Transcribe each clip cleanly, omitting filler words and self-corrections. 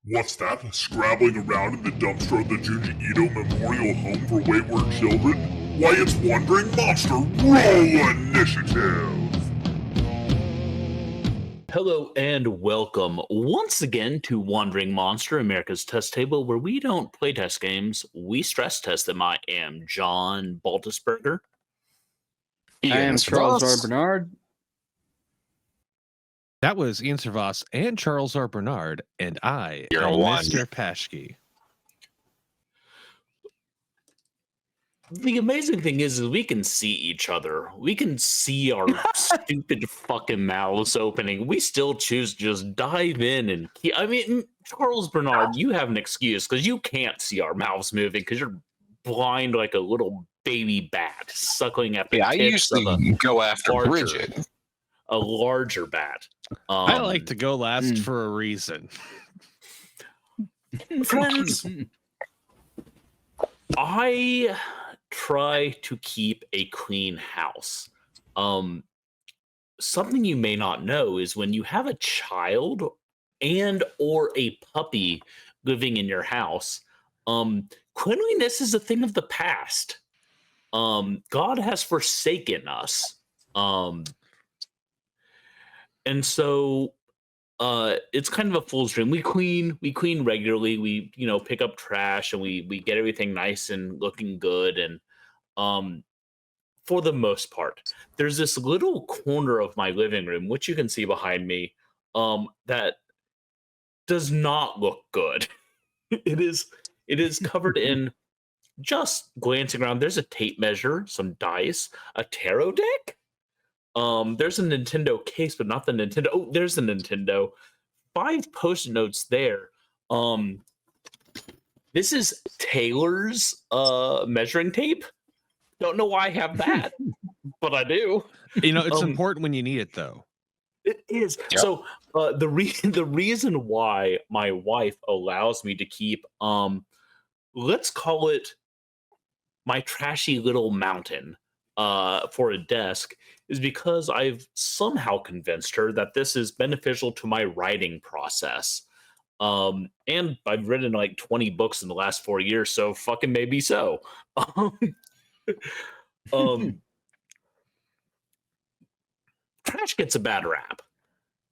What's that? Scrabbling around in the dumpster of the Junji Ito Memorial Home for Wayward Children? Why, it's Wandering Monster. Roll initiative! Hello and welcome once again to Wandering Monster, America's test table, where we don't play test games, we stress test them. I am John Baltusberger. I am Charles R. Bernard. That was Ian Servas and Charles R. Bernard, and I You're am one. Mr. Paschke. The amazing thing is we can see each other. We can see our stupid fucking mouths opening. We still choose to just dive in and Charles Bernard, you have an excuse because you can't see our mouths moving because you're blind like a little baby bat suckling at the I tips of usually go after Bridget. a larger bat. I like to go last for a reason. Friends, I try to keep a clean house. Something you may not know is when you have a child and or a puppy living in your house, cleanliness is a thing of the past. God has forsaken us. And so it's kind of a fool's dream. We clean regularly. We, pick up trash and we get everything nice and looking good. And for the most part, there's this little corner of my living room, which you can see behind me, that does not look good. It is covered in, just glancing around, there's a tape measure, some dice, a tarot deck. There's a Nintendo case, but not the Nintendo. Oh, there's the Nintendo. 5 post-it notes there. This is Taylor's measuring tape. Don't know why I have that, but I do. It's important when you need it, though. It is. Yep. So the reason why my wife allows me to keep let's call it my trashy little mountain for a desk is because I've somehow convinced her that this is beneficial to my writing process. And I've written like 20 books in the last 4 years, so fucking maybe so. Trash gets a bad rap.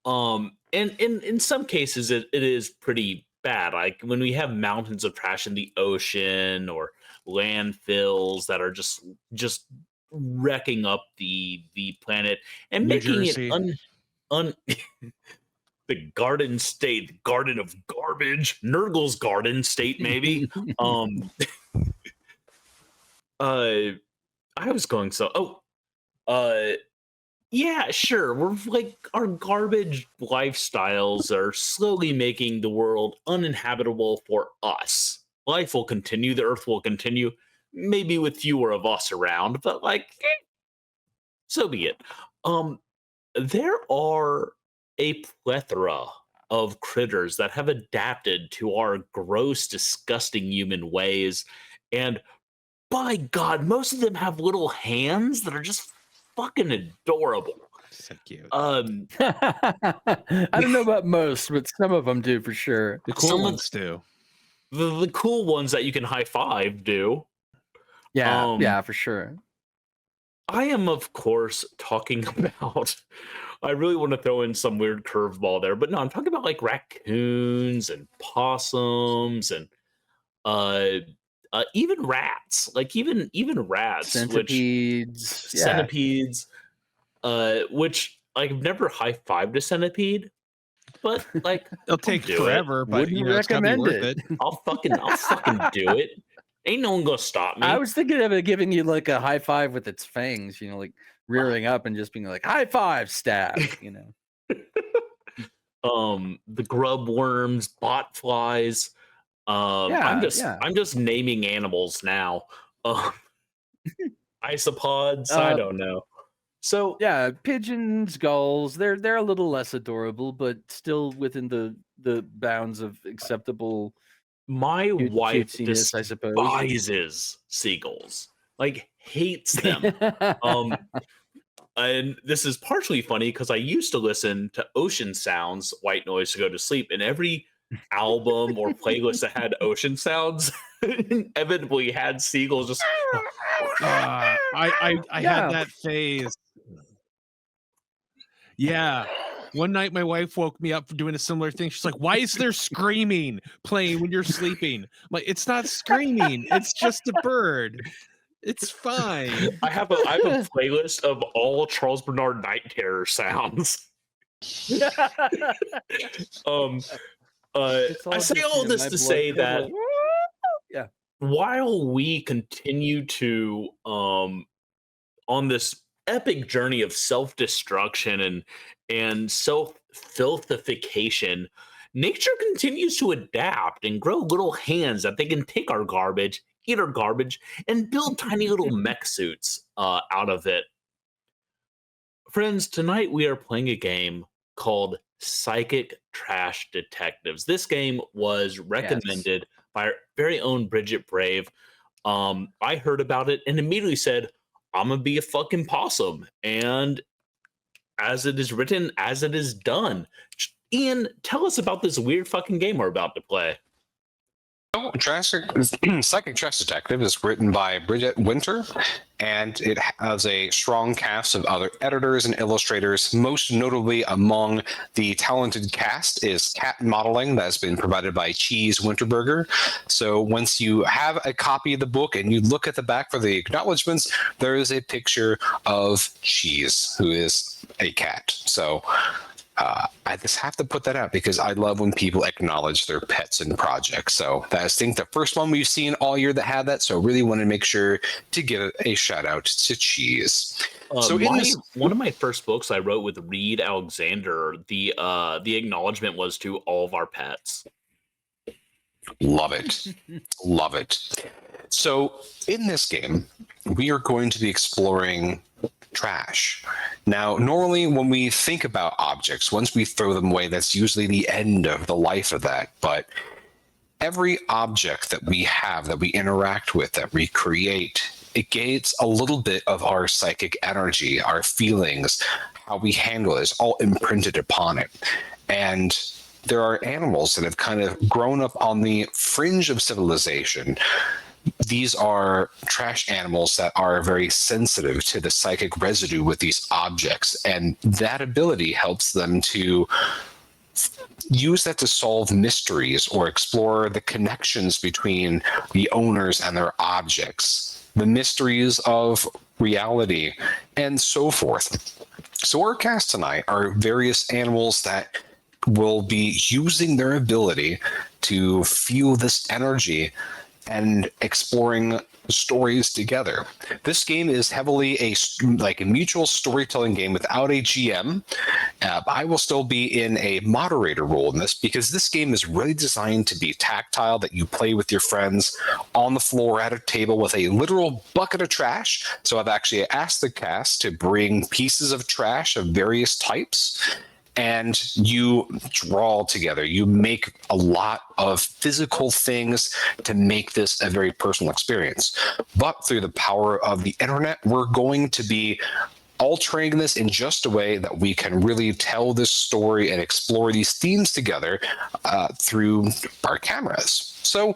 And in some cases it is pretty bad. Like when we have mountains of trash in the ocean or landfills that are just wrecking up the planet and New making Jersey. it the garden state, garden of garbage, Nurgle's garden state, maybe. I was going yeah, sure. We're like, our garbage lifestyles are slowly making the world uninhabitable for us. Life will continue, the earth will continue, maybe with fewer of us around, but so be it. There are a plethora of critters that have adapted to our gross, disgusting human ways, and by God, most of them have little hands that are just fucking adorable. So cute. I don't know about most, but some of them do for sure. The cool some of- ones do. The cool ones that you can high five do. Yeah, yeah, for sure. I am, of course, talking about. I really want to throw in some weird curveball there, but no, I'm talking about like raccoons and possums and even rats. Like even rats, Centipedes. centipedes, which I've never high fived a centipede, but like It'll take do forever, but Wouldn't it's gotta be recommend worth it. it. I'll fucking do it. Ain't no one gonna stop me. I was thinking of it giving you like a high five with its fangs, like rearing up and just being like high five, stab. The grub worms, bot flies. I'm just naming animals now. Isopods, I don't know. So yeah, pigeons, gulls, they're a little less adorable, but still within the bounds of acceptable. my wife cutesiness, I suppose. despises seagulls, like hates them. And this is partially funny because I used to listen to ocean sounds, white noise, to go to sleep, and every album or playlist that had ocean sounds inevitably had seagulls just I Yeah. had that phase. Yeah. One night my wife woke me up for doing a similar thing. She's like, "Why is there screaming playing when you're sleeping?" I'm like, "It's not screaming. It's just a bird. It's fine." I have a playlist of all Charles Bernard night terror sounds. It's I say just, all this my to blood say that curdling. Yeah. while we continue to on this epic journey of self-destruction and self-filthification, nature continues to adapt and grow little hands that they can take our garbage, eat our garbage, and build tiny little mech suits out of it. Friends, tonight we are playing a game called Psychic Trash Detectives. This game was recommended by our very own Bridget Brave. I heard about it and immediately said, I'm gonna be a fucking possum. And as it is written, as it is done. Ian, tell us about this weird fucking game we're about to play. Psychic Trash Detective is written by Bridget Winter, and it has a strong cast of other editors and illustrators. Most notably among the talented cast is cat modeling that has been provided by Cheese Winterberger. So once you have a copy of the book and you look at the back for the acknowledgments, there is a picture of Cheese, who is a cat. So I just have to put that out because I love when people acknowledge their pets and projects. So that is, I think, the first one we've seen all year that had that. So I really want to make sure to give a shout out to Cheese. One of my first books I wrote with Reed Alexander, the acknowledgement was to all of our pets. Love it. Love it. So in this game, we are going to be exploring trash. Now, normally when we think about objects, once we throw them away, that's usually the end of the life of that. But every object that we have, that we interact with, that we create, it gains a little bit of our psychic energy, our feelings, how we handle it is all imprinted upon it. And there are animals that have kind of grown up on the fringe of civilization. These are trash animals that are very sensitive to the psychic residue with these objects, and that ability helps them to use that to solve mysteries or explore the connections between the owners and their objects, the mysteries of reality, and so forth. So our cast tonight are various animals that will be using their ability to feel this energy and exploring stories together. This game is heavily a mutual storytelling game without a GM. I will still be in a moderator role in this because this game is really designed to be tactile, that you play with your friends on the floor at a table with a literal bucket of trash. So I've actually asked the cast to bring pieces of trash of various types, and you draw together. You make a lot of physical things to make this a very personal experience. But through the power of the internet, we're going to be altering this in just a way that we can really tell this story and explore these themes together through our cameras. So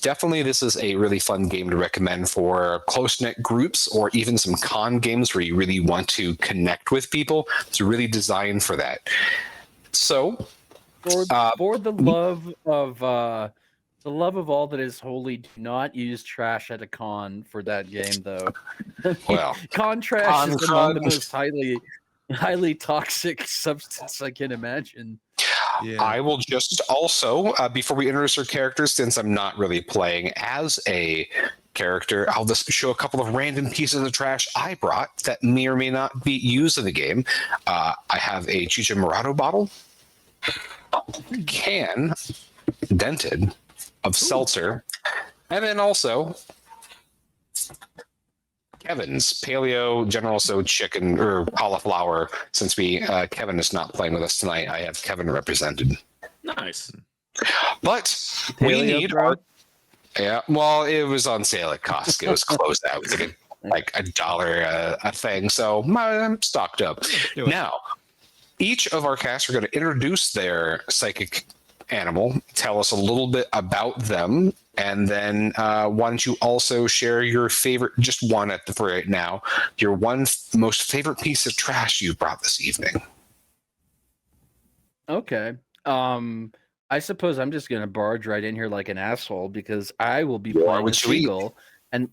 definitely this is a really fun game to recommend for close-knit groups or even some con games where you really want to connect with people. It's really designed for that. So For the love of all that is holy, do not use trash at a con for that game, though. Well, con trash is among the most highly toxic substance I can imagine. Yeah. I will just also, before we introduce our characters, since I'm not really playing as a character, I'll just show a couple of random pieces of trash I brought that may or may not be used in the game. I have a Chicha Morado bottle, can, dented, of seltzer, and then also Kevin's Paleo General So chicken or cauliflower. Since Kevin is not playing with us tonight, I have Kevin represented. Nice. But we need our. Yeah, well, it was on sale at Costco. It was closed out. It was like $1 a thing. So I'm stocked up. Now, each of our casts are going to introduce their psychic animal. Tell us a little bit about them, and then why don't you also share your favorite, just one for right now, your most favorite piece of trash you brought this evening. Okay. I suppose I'm just gonna barge right in here like an asshole because I will be Or playing a would you eat? seagull, and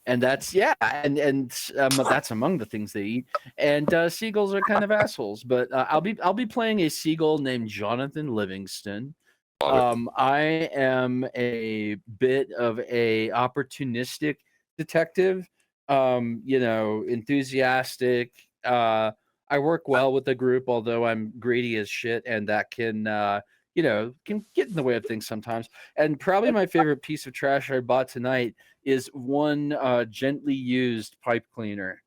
that's that's among the things they eat. And seagulls are kind of assholes, but I'll be playing a seagull named Jonathan Livingston. I am a bit of a opportunistic detective, enthusiastic. I work well with the group, although I'm greedy as shit, and that can can get in the way of things sometimes. And probably my favorite piece of trash I bought tonight is one gently used pipe cleaner.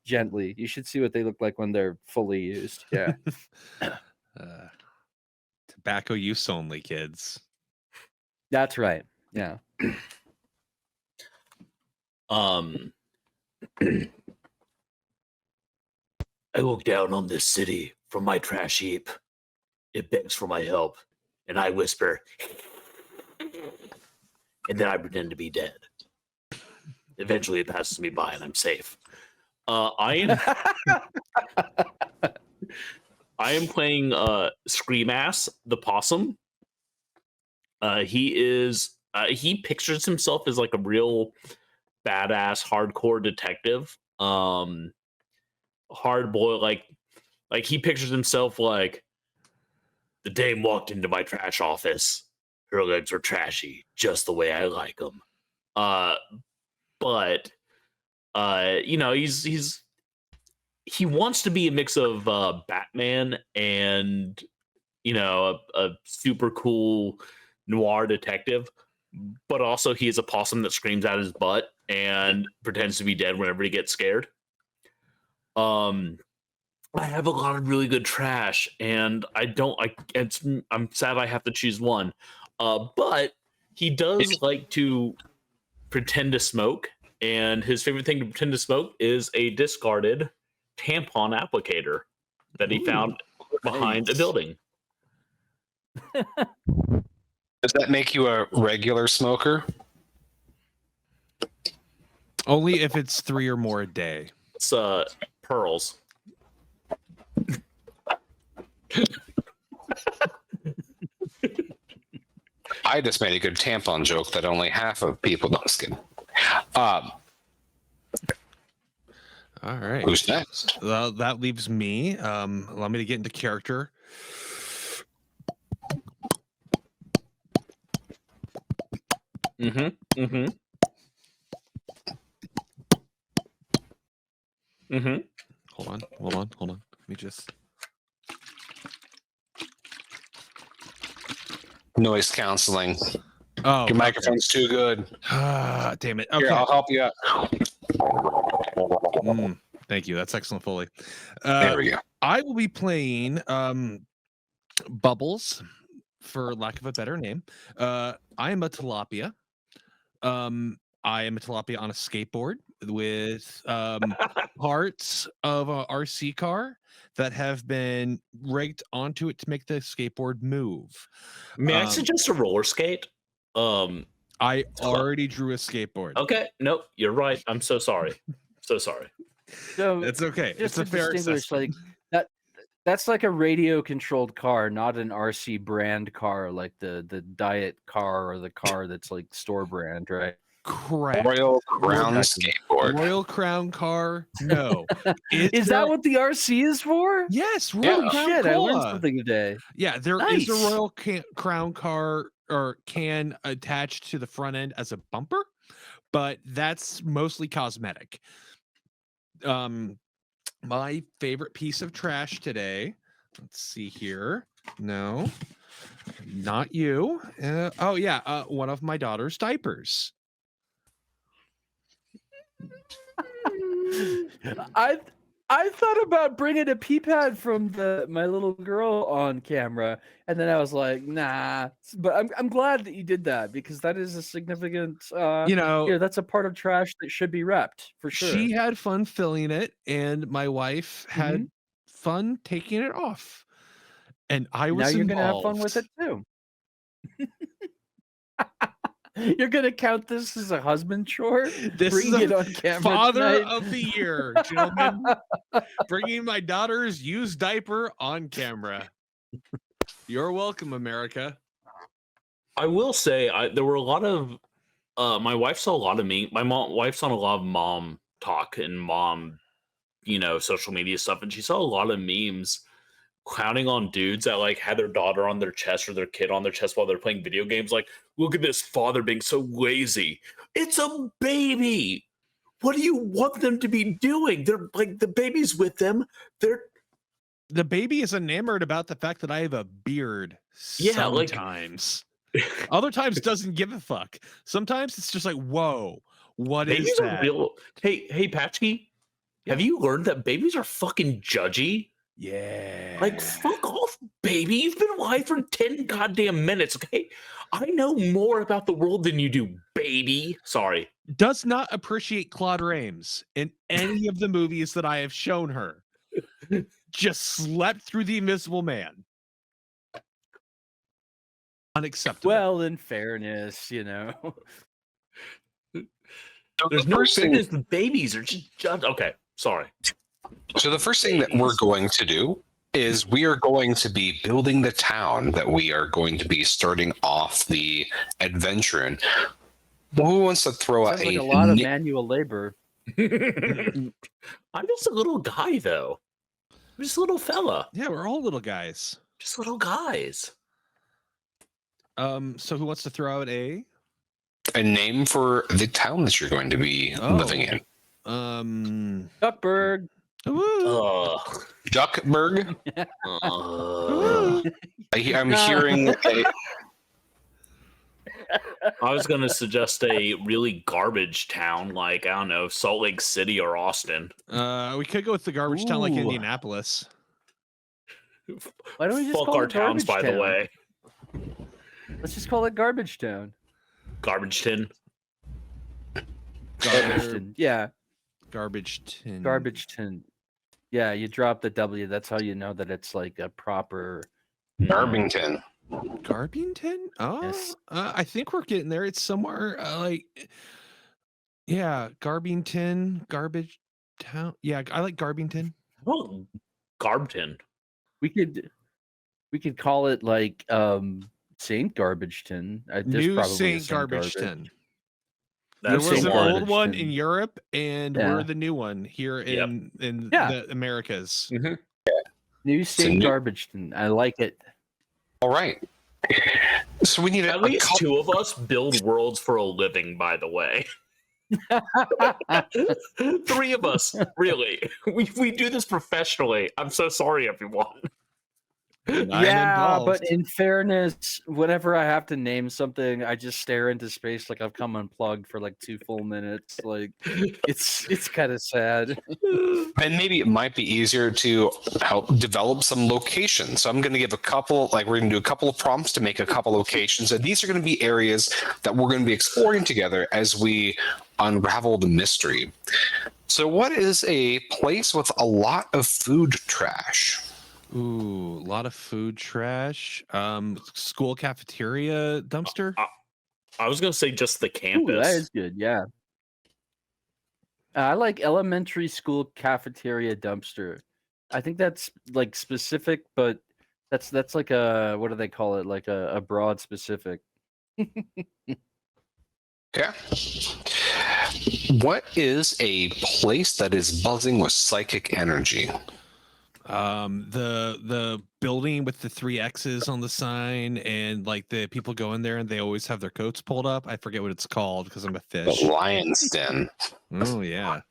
Gently. You should see what they look like when they're fully used. Yeah. Tobacco use only, kids. That's right. Yeah. I look down on this city from my trash heap. It begs for my help, and I whisper, and then I pretend to be dead. Eventually, it passes me by, and I'm safe. I am playing Screamass, the possum. He pictures himself as like a real badass, hardcore detective. Hard boy, like he pictures himself like, the dame walked into my trash office. Her legs were trashy, just the way I like them. But he wants to be a mix of Batman and a super cool noir detective, but also he is a possum that screams out his butt and pretends to be dead whenever he gets scared. I have a lot of really good trash, and I'm sad I have to choose one. But he does like to pretend to smoke, and his favorite thing to pretend to smoke is a discarded tampon applicator that he found behind a building. Does that make you a regular smoker? Only if it's 3 or more a day. It's pearls. I just made a good tampon joke that only half of people don't skin. All right. Who's next? That leaves me. Allow me to get into character. Hold on. Let me just. Noise canceling. Oh, your microphone's too good. Damn it. Okay. Here, I'll help you out. Thank you. That's excellent, Foley. There we go. I will be playing Bubbles, for lack of a better name. I am a tilapia. I am a tilapia on a skateboard with parts of a RC car that have been rigged onto it to make the skateboard move. May I suggest a roller skate? I already drew a skateboard. Okay, nope, you're right. I'm so sorry. So sorry. So It's okay. just It's a to fair distinguish, assessment. like that's like a radio controlled car, not an RC brand car, like the diet car or the car that's like store brand, right? Correct. Royal Crown skateboard. Royal Crown car? No. Is that what the RC is for? Yes, Royal Holy Crown shit, I learned Cola. something today. Yeah, there is Nice. a Royal Crown car or can attached to the front end as a bumper, but that's mostly cosmetic. My favorite piece of trash today. Let's see here. No, not you. One of my daughter's diapers. I thought about bringing a pee pad from my little girl on camera, and then I was like, nah. But I'm glad that you did that because that is a significant. That's a part of trash that should be repped for sure. She had fun filling it, and my wife had fun taking it off. And I was Now you're gonna have involved. fun with it too. You're gonna count this as a husband chore? This is Bring it a on camera father tonight? of the year, gentlemen. Bringing my daughter's used diaper on camera. You're welcome, America. I will say there were a lot of my wife saw a lot of wife's on a lot of mom talk and mom, social media stuff, and she saw a lot of memes clowning on dudes that like had their daughter on their chest or their kid on their chest while they're playing video games. Like, look at this father being so lazy. It's a baby. What do you want them to be doing? They're like, the baby's with them. The baby is enamored about the fact that I have a beard. Yeah, sometimes. Other times doesn't give a fuck. Sometimes it's just like, whoa, what babies is that? Are real. Hey, Patchkey, have you learned that babies are fucking judgy? Yeah. Like, fuck off, baby. You've been alive for 10 goddamn minutes, okay? I know more about the world than you do, baby. Sorry. Does not appreciate Claude Rains in any of the movies that I have shown her. Just slept through The Invisible Man. Unacceptable. Well, in fairness, So There's the no first thing, fairness. The babies are just judged. Okay, sorry. so the first thing that we're going to do is we are going to be building the town that we are going to be starting off the adventure in. Who wants to throw out sounds like a lot of manual labor. I'm just a little guy, though. I'm just a little fella. Yeah, we're all little guys. Just little guys. So who wants to throw out a name for the town that you're going to be living in? Duckburg. Duckburg. I'm hearing. I was going to suggest a really garbage town, like, I don't know, Salt Lake City or Austin. We could go with the garbage town like Ooh. Indianapolis. Why don't we just Fuck call our it towns, Garbage by Town? the way. Let's just call it Garbage Town. Garbage tin. Garbage Tin. Yeah, Garbage tin. Garbage Tin. Yeah, you drop the W. That's how you know that it's like a proper. Garbington. Garbington? Oh, Yes. I think we're getting there. It's somewhere Garbington, garbage town. Yeah, I like Garbington. Oh, Garbton. We could call it like Saint Garbage Tin. New Saint Garbage Tin. There That's was the an one. old one in Europe, and Yeah. we're the new one here in Yeah. the Americas. Mm-hmm. New Saint new- Garbage Tin. I like it. All right. So we need At least two of us build worlds for a living, by the way. 3 of us, really. We do this professionally. I'm so sorry, everyone. And I'm Yeah, involved. but in fairness, whenever I have to name something, I just stare into space like I've come unplugged for like 2 full minutes. Like it's kind of sad. And maybe it might be easier to help develop some locations. So I'm going to give we're going to do a couple of prompts to make a couple locations. And these are going to be areas that we're going to be exploring together as we unravel the mystery. So what is a place with a lot of food trash? Ooh, a lot of food trash. School cafeteria dumpster. I was going to say just the Ooh, campus. that is good. Yeah. I like elementary school cafeteria dumpster. I think that's like specific, but that's like a, what do they call it? Like a broad specific. Okay. What is a place that is buzzing with psychic energy? The building with the 3 X's on the sign, and like the people go in there and they always have their coats pulled up. I forget what it's called because I'm a fish. The Lion's Den. Oh yeah,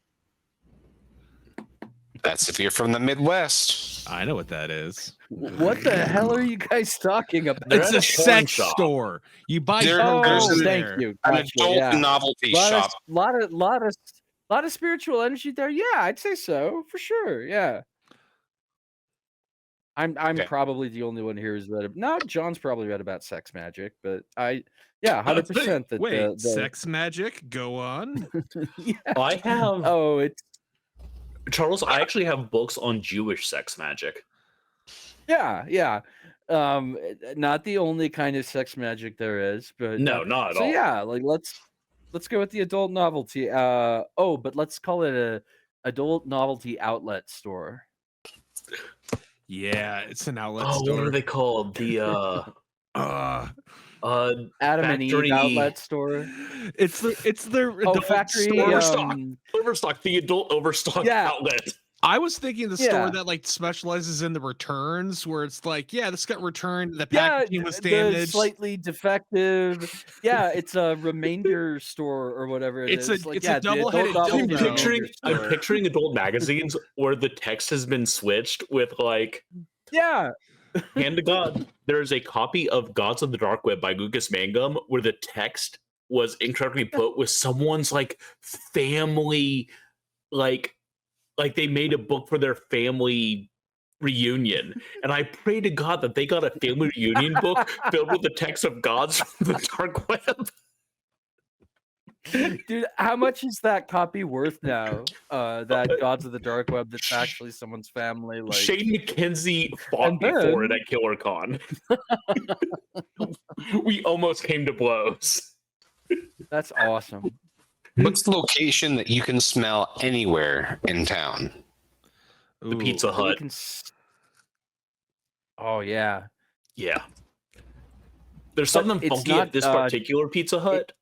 That's if you're from the Midwest. I know what that is. What the hell are you guys talking about? They're It's at a a porn sex shop. store. You buy There- Oh, there's clothes a- thank there. you. An Gotcha, adult yeah. novelty lot shop. of spiritual energy there. Yeah, I'd say so for sure. Yeah. I'm Okay. probably the only one here who's read it. No, John's probably read about sex magic, but 100% that Wait, the sex magic? Go on. yeah. I have Oh, it's Charles. I actually have books on Jewish sex magic. Yeah. Not the only kind of sex magic there is, but No, not at so all. yeah, like let's go with the adult novelty. But let's call it a adult novelty outlet store. Yeah, it's an outlet Oh, what are store. they called? The Uh, Adam and Eve factory outlet store. it's their Oh, adult factory. store. Overstock, the adult overstock Yeah. outlet. I was thinking the store Yeah. that like specializes in the returns, where it's like, yeah, this got returned, the Yeah, packaging was the damaged. slightly defective. Yeah, it's a remainder store or whatever it It's is. a Like, it's yeah, a the adult double-headed novelty I'm dildo. remainder I'm store. picturing adult magazines where the text has been switched with like, Yeah. hand to God, there's a copy of Gods of the Dark Web by Lucas Mangum where the text was incorrectly put with someone's like family, like they made a book for their family reunion. And I pray to God that they got a family reunion book filled with the text of Gods from the Dark Web. Dude, how much is that copy worth now? That Gods of the Dark Web that's actually someone's family. Like, Shane McKenzie fought And me for it then- at KillerCon. We almost came to blows. that's awesome. What's the location that you can smell anywhere in town? The Pizza So we Hut. can Oh yeah. Yeah. There's something it's funky not, at this particular Pizza Hut.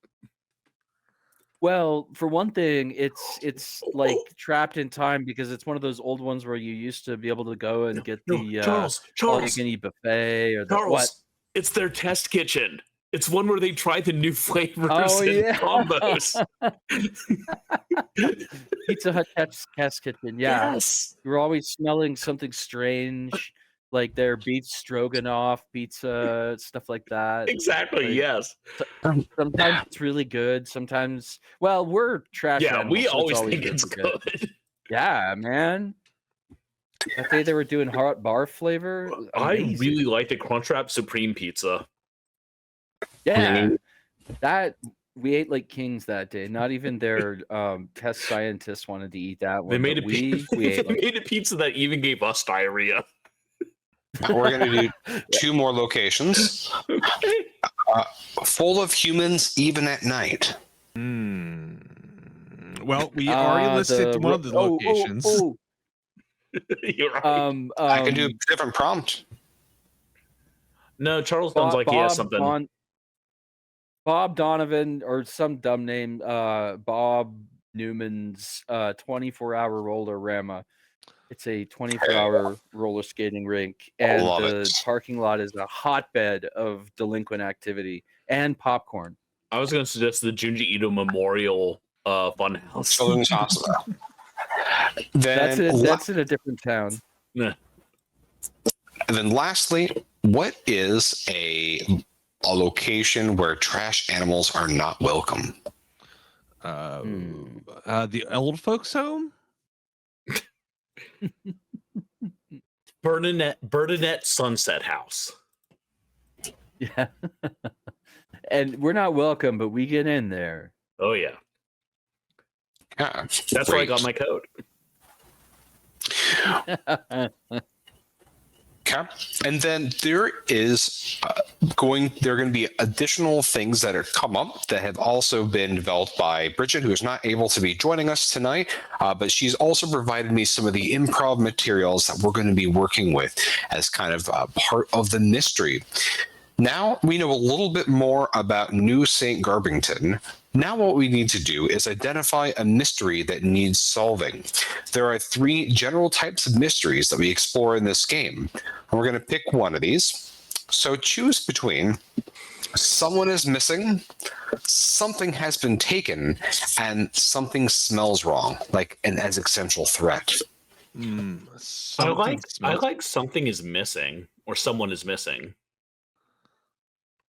Well, for one thing, it's like trapped in time because it's one of those old ones where you used to be able to go and get the Charles, all-you-can-eat buffet or the Charles, what? it's their test kitchen. It's one where they try the new flavors Oh, and yeah. combos. Pizza Hut test kitchen. Yeah, Yes. you're always smelling something strange, like their beef stroganoff pizza, stuff like that. Exactly. Like, Yes. Sometimes it's really good. Sometimes, well, we're trash. Yeah, animals, we so always always think it's good. Yeah, man. That day they were doing hot bar flavor. I Amazing. really like the Crunchwrap Supreme Pizza. Yeah, that we ate like kings that day. Not even their test scientists wanted to eat that one. They made but we they ate like made a pizza that even gave us diarrhea. We're going to do 2 more locations. Full of humans even at night. Well, we already listed one of the locations. You're right. I can do a different prompt. No, Charles sounds like he has something. Bob Donovan or some dumb name. Bob Newman's 24-hour roller-rama. It's a 24-hour roller skating rink, and Love the it. parking lot is a hotbed of delinquent activity and popcorn. I was going to suggest the Junji Ito Memorial Funhouse. Children's Hospital. Then That's in a different town. Nah. And then lastly, what is a location where trash animals are not welcome? The old folks' home. Bernadette Sunset House. Yeah. And we're not welcome, but we get in there. Oh yeah, Yeah, that's where I got my code. Okay. And then there is going to be additional things that are come up that have also been developed by Bridget, who is not able to be joining us tonight, but she's also provided me some of the improv materials that we're going to be working with as kind of part of the mystery. Now we know a little bit more about New St. Garbington. Now what we need to do is identify a mystery that needs solving. There are 3 general types of mysteries that we explore in this game. And we're going to pick one of these. So choose between someone is missing, something has been taken, and something smells wrong, like an existential threat. I like something is missing or someone is missing.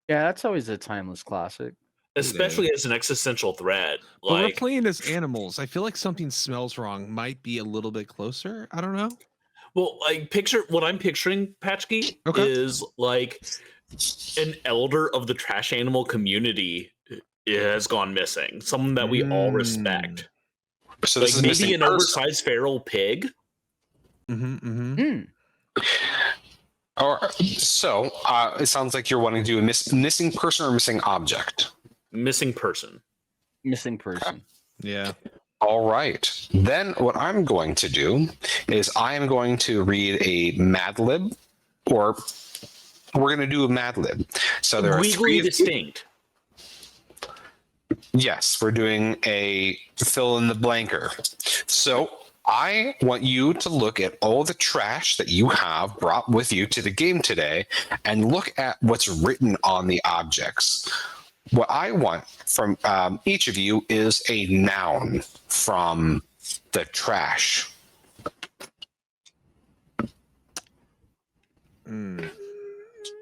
Yeah, that's always a timeless classic. Especially as an existential threat. But we're Like, playing as animals. I feel like something smells wrong might be a little bit closer. I don't know. well, like what I'm picturing, Patchkey, Okay. is like an elder of the trash animal community has gone missing. Someone that we all respect. So Like this is maybe missing an person. oversized feral pig. Mm-hmm. Hmm. So it sounds like you're wanting to do a missing person or missing object. Missing person. Missing person. Yeah. All right. Then what I'm going to do is I am going to read a Mad Lib, or we're going to do a Mad Lib. So there are Legally 3 of you. distinct. Yes, we're doing a fill in the blanker. So I want you to look at all the trash that you have brought with you to the game today and look at what's written on the objects. What I want from each of you is a noun from the trash.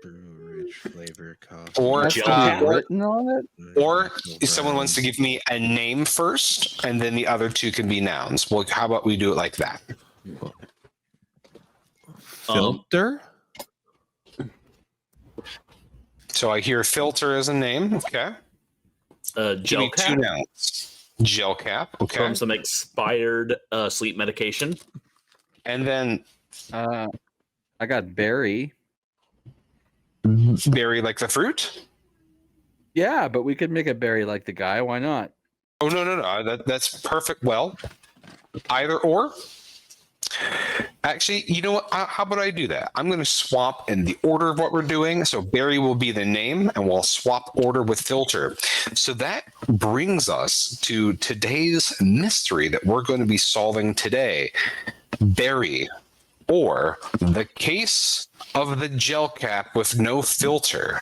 Rich flavor coffee. Or Has to be written on it. Or if someone wants to give me a name first, and then the other 2 can be nouns. Well, how about we do it like that? Filter. So I hear filter as a name. Okay. Give Gel me 2 cap nouns. Gel cap. Okay. from some expired sleep medication. And then I got berry. berry like the fruit. Yeah, but we could make a berry like the guy. Why not? Oh no. That's perfect. Well, either or. Actually, you know what? How about I do that? I'm going to swap in the order of what we're doing. So berry will be the name, and we'll swap order with filter. So that brings us to today's mystery that we're going to be solving today. Berry, or the case of the gel cap with no filter.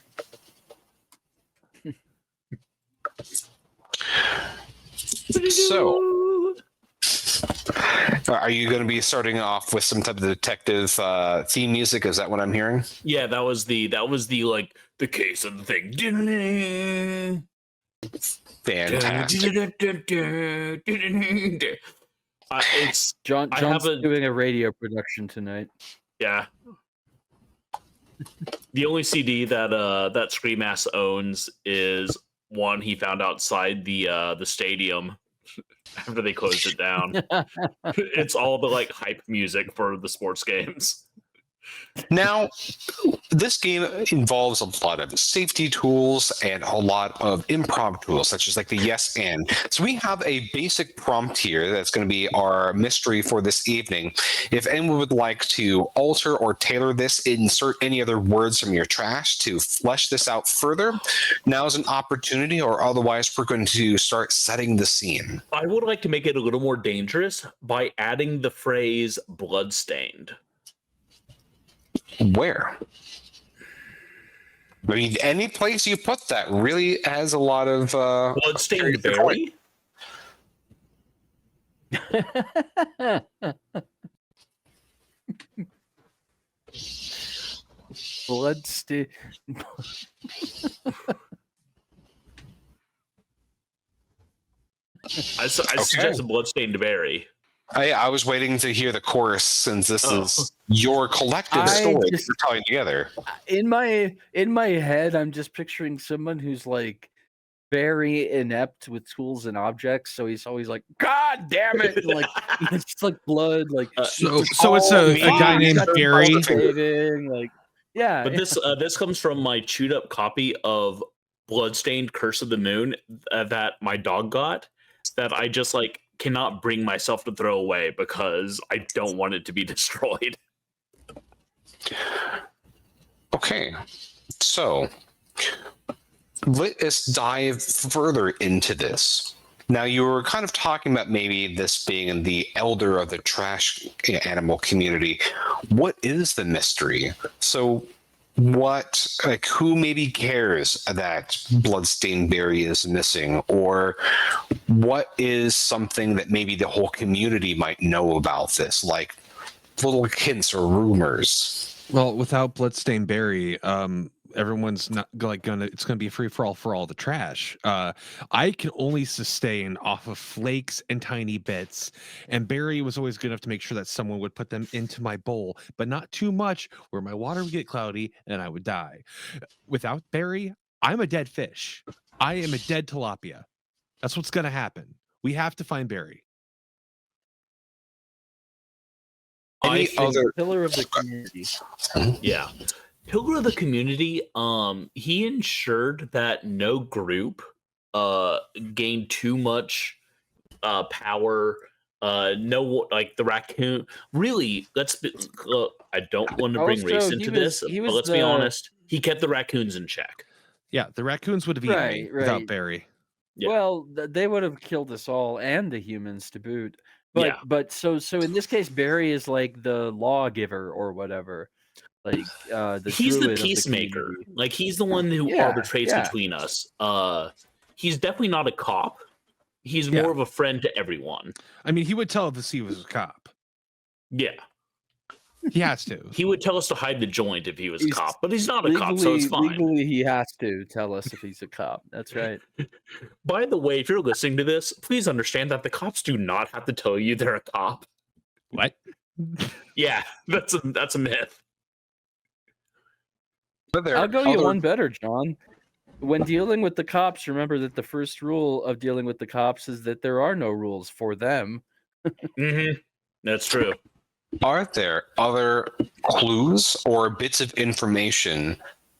So, are you going to be starting off with some type of detective theme music? Is that what I'm hearing? Yeah, that was the like the case of the thing. Fantastic. It's John's have a- doing a radio production tonight. yeah. The only CD that that Screamass owns is one he found outside the stadium after they closed it down. It's all the like hype music for the sports games. Now, this game involves a lot of safety tools and a lot of improv tools, such as like the yes and. So we have a basic prompt here that's going to be our mystery for this evening. If anyone would like to alter or tailor this, insert any other words from your trash to flesh this out further, now is an opportunity, or otherwise we're going to start setting the scene. I would like to make it a little more dangerous by adding the phrase bloodstained. Where? I mean, any place you put that really has a lot of Bloodstained Barry? Bloodstained. I suggest Bloodstained Barry. I was waiting to hear the chorus, since this is your collective story that you're telling together. In my head, I'm just picturing someone who's like very inept with tools and objects, so he's always like, "God damn it!" Like it's like blood. Like So it's a guy named Barry. Saving, like, yeah. But this comes from my chewed up copy of Bloodstained Curse of the Moon that my dog got, that I just like cannot bring myself to throw away because I don't want it to be destroyed. Okay, so let us dive further into this. Now, you were kind of talking about maybe this being the elder of the trash animal community. What is the mystery? So who maybe cares that Bloodstained Barry is missing, or what is something that maybe the whole community might know about this, like little hints or rumors? Well, without Bloodstained Barry, everyone's not it's gonna be free for all the trash. I can only sustain off of flakes and tiny bits, and Barry was always good enough to make sure that someone would put them into my bowl, but not too much where my water would get cloudy and I would die. Without Barry, I'm a dead fish. I am a dead tilapia. That's what's gonna happen. We have to find Barry. Any think- other? Pillar of the community. Yeah. Pillar of the community, he ensured that no group gained too much power. No, like the raccoon. Really, I don't want to bring race Also, into he was- this, he but was let's be the- honest. He kept the raccoons in check. Yeah, the raccoons would have eaten me Right, without right. Barry. Yeah. Well, they would have killed us all and the humans to boot. But Yeah. but so in this case, Barry is like the lawgiver or whatever. Like the He's the druid of peacemaker. community. Like he's the one who Yeah, arbitrates yeah. between us. He's definitely not a cop. He's Yeah. more of a friend to everyone. I mean, he would tell us he was a cop. Yeah. He has to. He would tell us to hide the joint if he was a He's cop, but he's not a cop, so it's fine. Legally, he has to tell us if he's a cop. That's right. By the way, if you're listening to this, please understand that the cops do not have to tell you they're a cop. What? Yeah, that's a myth. Are there I'll go you other- one better, John. When dealing with the cops, remember that the first rule of dealing with the cops is that there are no rules for them. That's true. Are there other clues or bits of information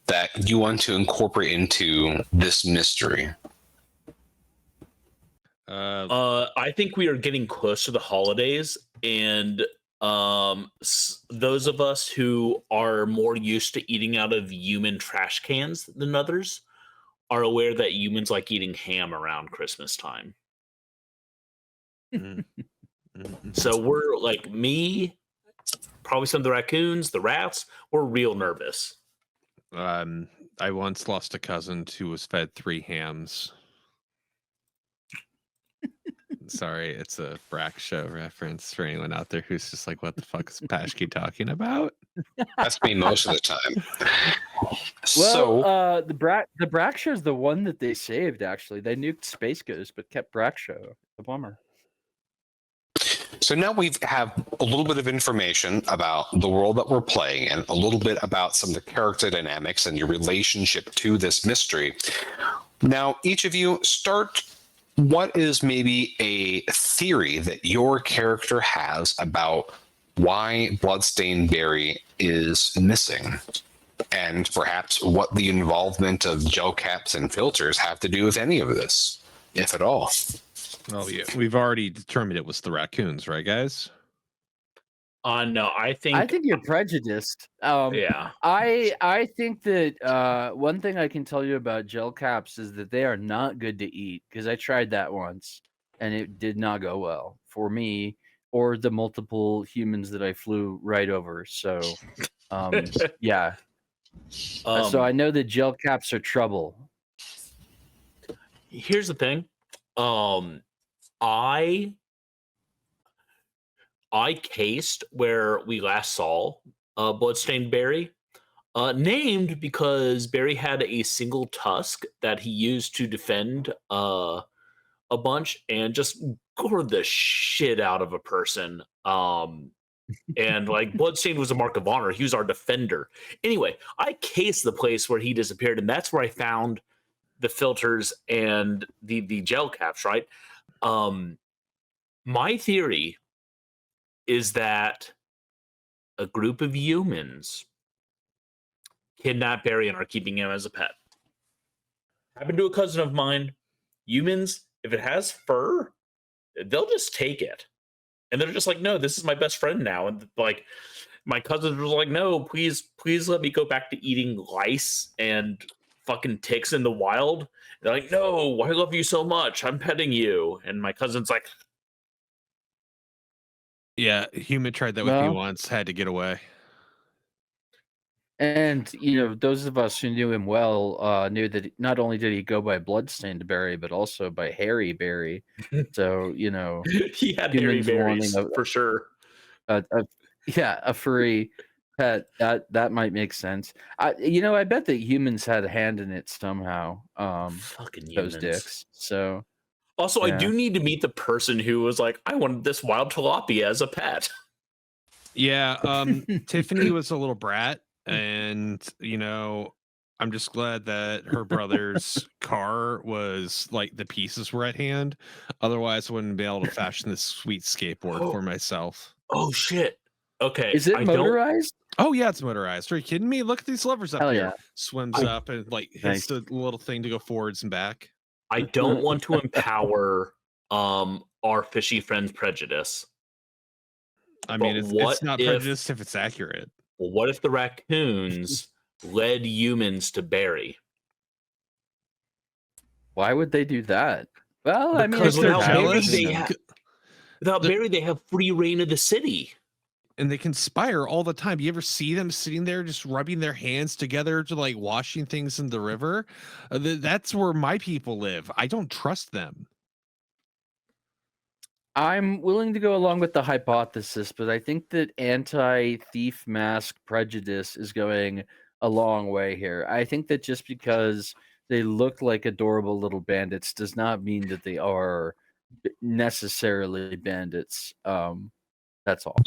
that you want to incorporate into this mystery? I think we are getting close to the holidays, and those of us who are more used to eating out of human trash cans than others are aware that humans like eating ham around Christmas time. So we're like me, probably some of the raccoons, the rats. We're real nervous. I once lost a cousin who was fed 3 hams. Sorry, it's a Brack show reference for anyone out there who's just like, what the fuck is Pashke talking about? That's me most of the time. Well, So, the Brakshow is the one that they saved. Actually, they nuked Space Ghost, but kept Brakshow. A bummer. so now we have a little bit of information about the world that we're playing and a little bit about some of the character dynamics and your relationship to this mystery. Now, each of you start. What is maybe a theory that your character has about why Bloodstained Barry is missing? And perhaps what the involvement of gel caps and filters have to do with any of this, if at all. Oh yeah, we've already determined it was the raccoons, right, guys? No, I think you're prejudiced. yeah. I think that one thing I can tell you about gel caps is that they are not good to eat because I tried that once and it did not go well for me or the multiple humans that I flew right over. So, yeah. So I know that gel caps are trouble. Here's the thing. I cased where we last saw Bloodstained Barry, named because Barry had a single tusk that he used to defend a bunch and just gored the shit out of a person. And like Bloodstained was a mark of honor. He was our defender. Anyway, I cased the place where he disappeared, and that's where I found the filters and the gel caps, right? My theory is that a group of humans kidnapped Barry and are keeping him as a pet. Happened to a cousin of mine. Humans, if it has fur, they'll just take it. And they're just like, no, this is my best friend now. And like, my cousins were like, no, please let me go back to eating lice and fucking ticks in the wild. They're like, no, I love you so much. I'm petting you. And my cousin's like, Yeah, human tried that with me Well- once, had to get away. And those of us who knew him well knew that not only did he go by Bloodstained Barry, but also by Hairy Barry. So he had Humans hairy wanting berries a- for sure. a furry pet that might make sense. I bet that humans had a hand in it somehow. Fucking Those humans. dicks. So Also, I Yeah. do need to meet the person who was like, I wanted this wild tilapia as a pet. Yeah, Tiffany was a little brat, and I'm just glad that her brother's car was like the pieces were at hand. Otherwise, I wouldn't be able to fashion this sweet skateboard for myself. Oh shit. Okay. Is it motorized? Oh yeah, it's motorized. Are you kidding me? Look at these levers up Hell here. yeah. Swims up and like hits Nice. the little thing to go forwards and back. I don't want to empower our fishy friend's prejudice. I mean, But what it's not if- prejudiced if it's accurate. Well, what if the raccoons led humans to Barry? Why would they do that? Well, I mean, Because it's they're their jealous. house, Without The- Barry, they have free reign of the city. And they conspire all the time. You ever see them sitting there just rubbing their hands together to like washing things in the river? That's where my people live. I don't trust them. I'm willing to go along with the hypothesis, but I think that anti-thief mask prejudice is going a long way here. I think that just because they look like adorable little bandits does not mean that they are necessarily bandits. That's all.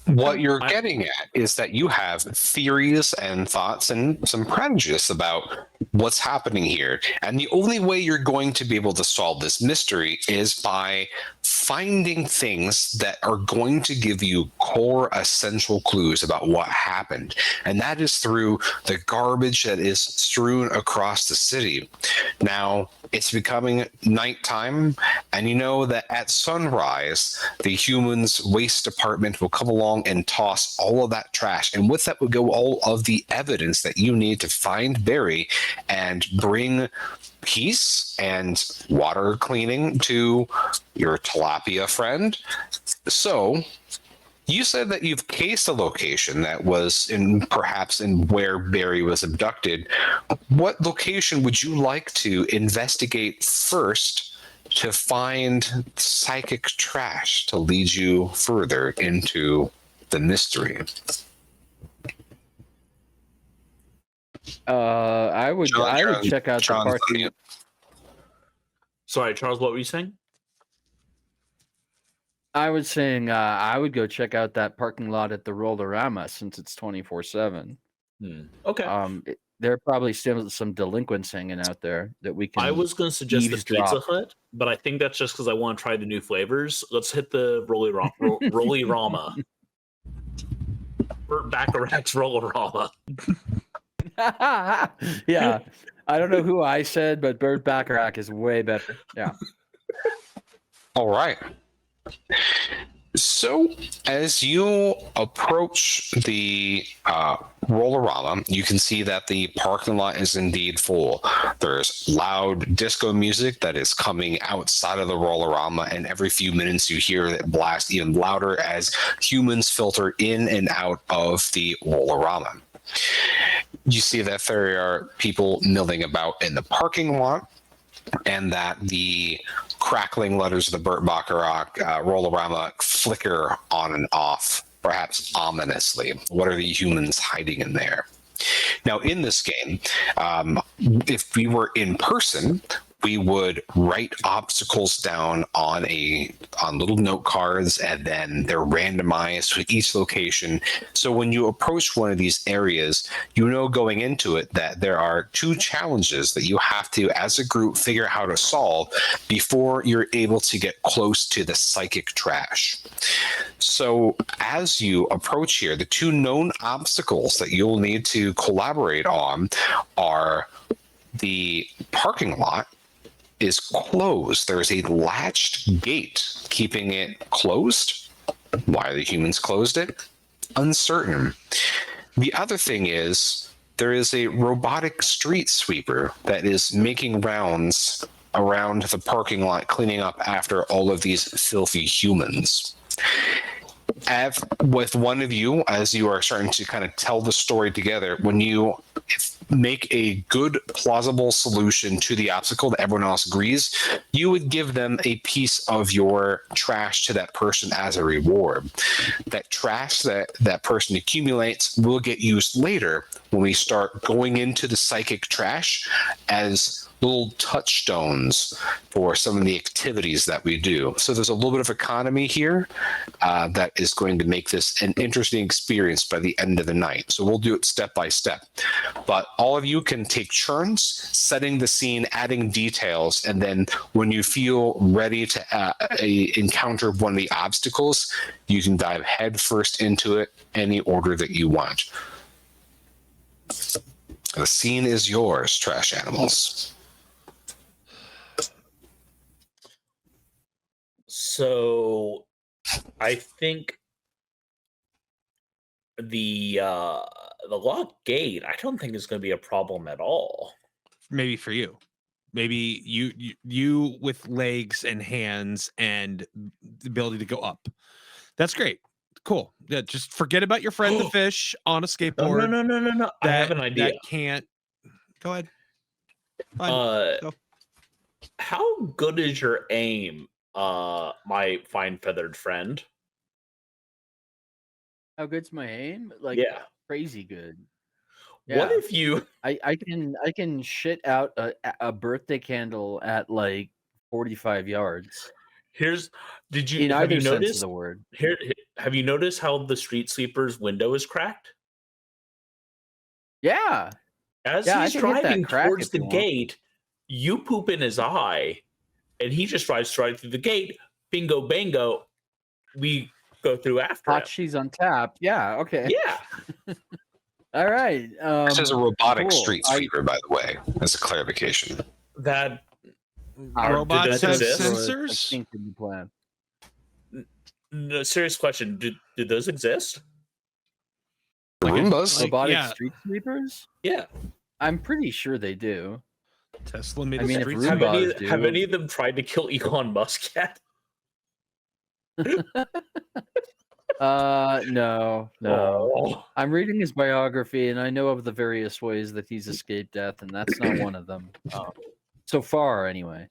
What you're getting at is that you have theories and thoughts and some prejudice about what's happening here. And the only way you're going to be able to solve this mystery is by finding things that are going to give you core essential clues about what happened. And that is through the garbage that is strewn across the city. Now, it's becoming nighttime, and you know that at sunrise, the humans' waste department will come along and toss all of that trash. And with that would go all of the evidence that you need to find Barry and bring peace and water cleaning to your tilapia friend. So you said that you've cased a location that was perhaps in where Barry was abducted. What location would you like to investigate first to find psychic trash to lead you further into the mystery? I would check out the parking. Sorry, Charles, what were you saying? I was saying I would go check out that parking lot at the Rollorama since it's 24/7. Okay. There are probably still some delinquents hanging out there that we can. I was going to suggest the eavesdrop. Pizza Hut, but I think that's just because I want to try the new flavors. Let's hit the Rolly Rama. Burt Bacharach's Rollorama. Yeah. I don't know who I said, but Burt Bacharach is way better. Yeah. All right. So, as you approach the Rollorama, you can see that the parking lot is indeed full. There's loud disco music that is coming outside of the Rollorama, and every few minutes you hear it blast even louder as humans filter in and out of the Rollorama. You see that there are people milling about in the parking lot, and that the crackling letters of the Burt Bacharach Rollorama flicker on and off, perhaps ominously. What are the humans hiding in there? Now, in this game, if we were in person, we would write obstacles down on little note cards, and then they're randomized to each location. So when you approach one of these areas, you know going into it that there are 2 challenges that you have to, as a group, figure out how to solve before you're able to get close to the psychic trash. So as you approach here, the 2 known obstacles that you'll need to collaborate on are the parking lot is closed. There's a latched gate keeping it closed. Why the humans closed it? Uncertain. The other thing is there is a robotic street sweeper that is making rounds around the parking lot, cleaning up after all of these filthy humans. With one of you, as you are starting to kind of tell the story together, when you make a good, plausible solution to the obstacle that everyone else agrees, you would give them a piece of your trash to that person as a reward. That trash that person accumulates will get used later when we start going into the psychic trash as little touchstones for some of the activities that we do. So there's a little bit of economy here that is going to make this an interesting experience by the end of the night. So we'll do it step by step. But all of you can take turns setting the scene, adding details, and then when you feel ready to encounter one of the obstacles, you can dive headfirst into it any order that you want. The scene is yours, trash animals. So I think the locked gate, I don't think is going to be a problem at all. Maybe for you. Maybe you with legs and hands and the ability to go up. That's great. Cool. Yeah, just forget about your friend the fish on a skateboard. No. I have an idea. That can't. Go ahead. Fine. Go. How good is your aim, my fine feathered friend? How good's my aim? Like, Yeah. crazy good. What Yeah. if you? I can shit out a birthday candle at like 45 yards. Did you In have either you sense of noticed the word. have you noticed how the street sweeper's window is cracked? Yeah. As Yeah, I he's can hit that driving crack towards if the you want. gate, you poop in his eye, and he just drives right through the gate. Bingo, bango. We go through after Hot him. cheese on tap. Yeah. Okay. Yeah. All right. This is a robotic cool. street sweeper, by the way, as a clarification. That Robots do have those exist? sensors. Plan. No, serious question. Do those exist? Like Roombas? Robotic yeah. street sweepers? Yeah. I'm pretty sure they do. Tesla made I a mean, if street Roomba- sweeper. Have do. any of them tried to kill Elon Musk yet? No. Oh. I'm reading his biography, and I know of the various ways that he's escaped death, and that's not one of them. So far, anyway.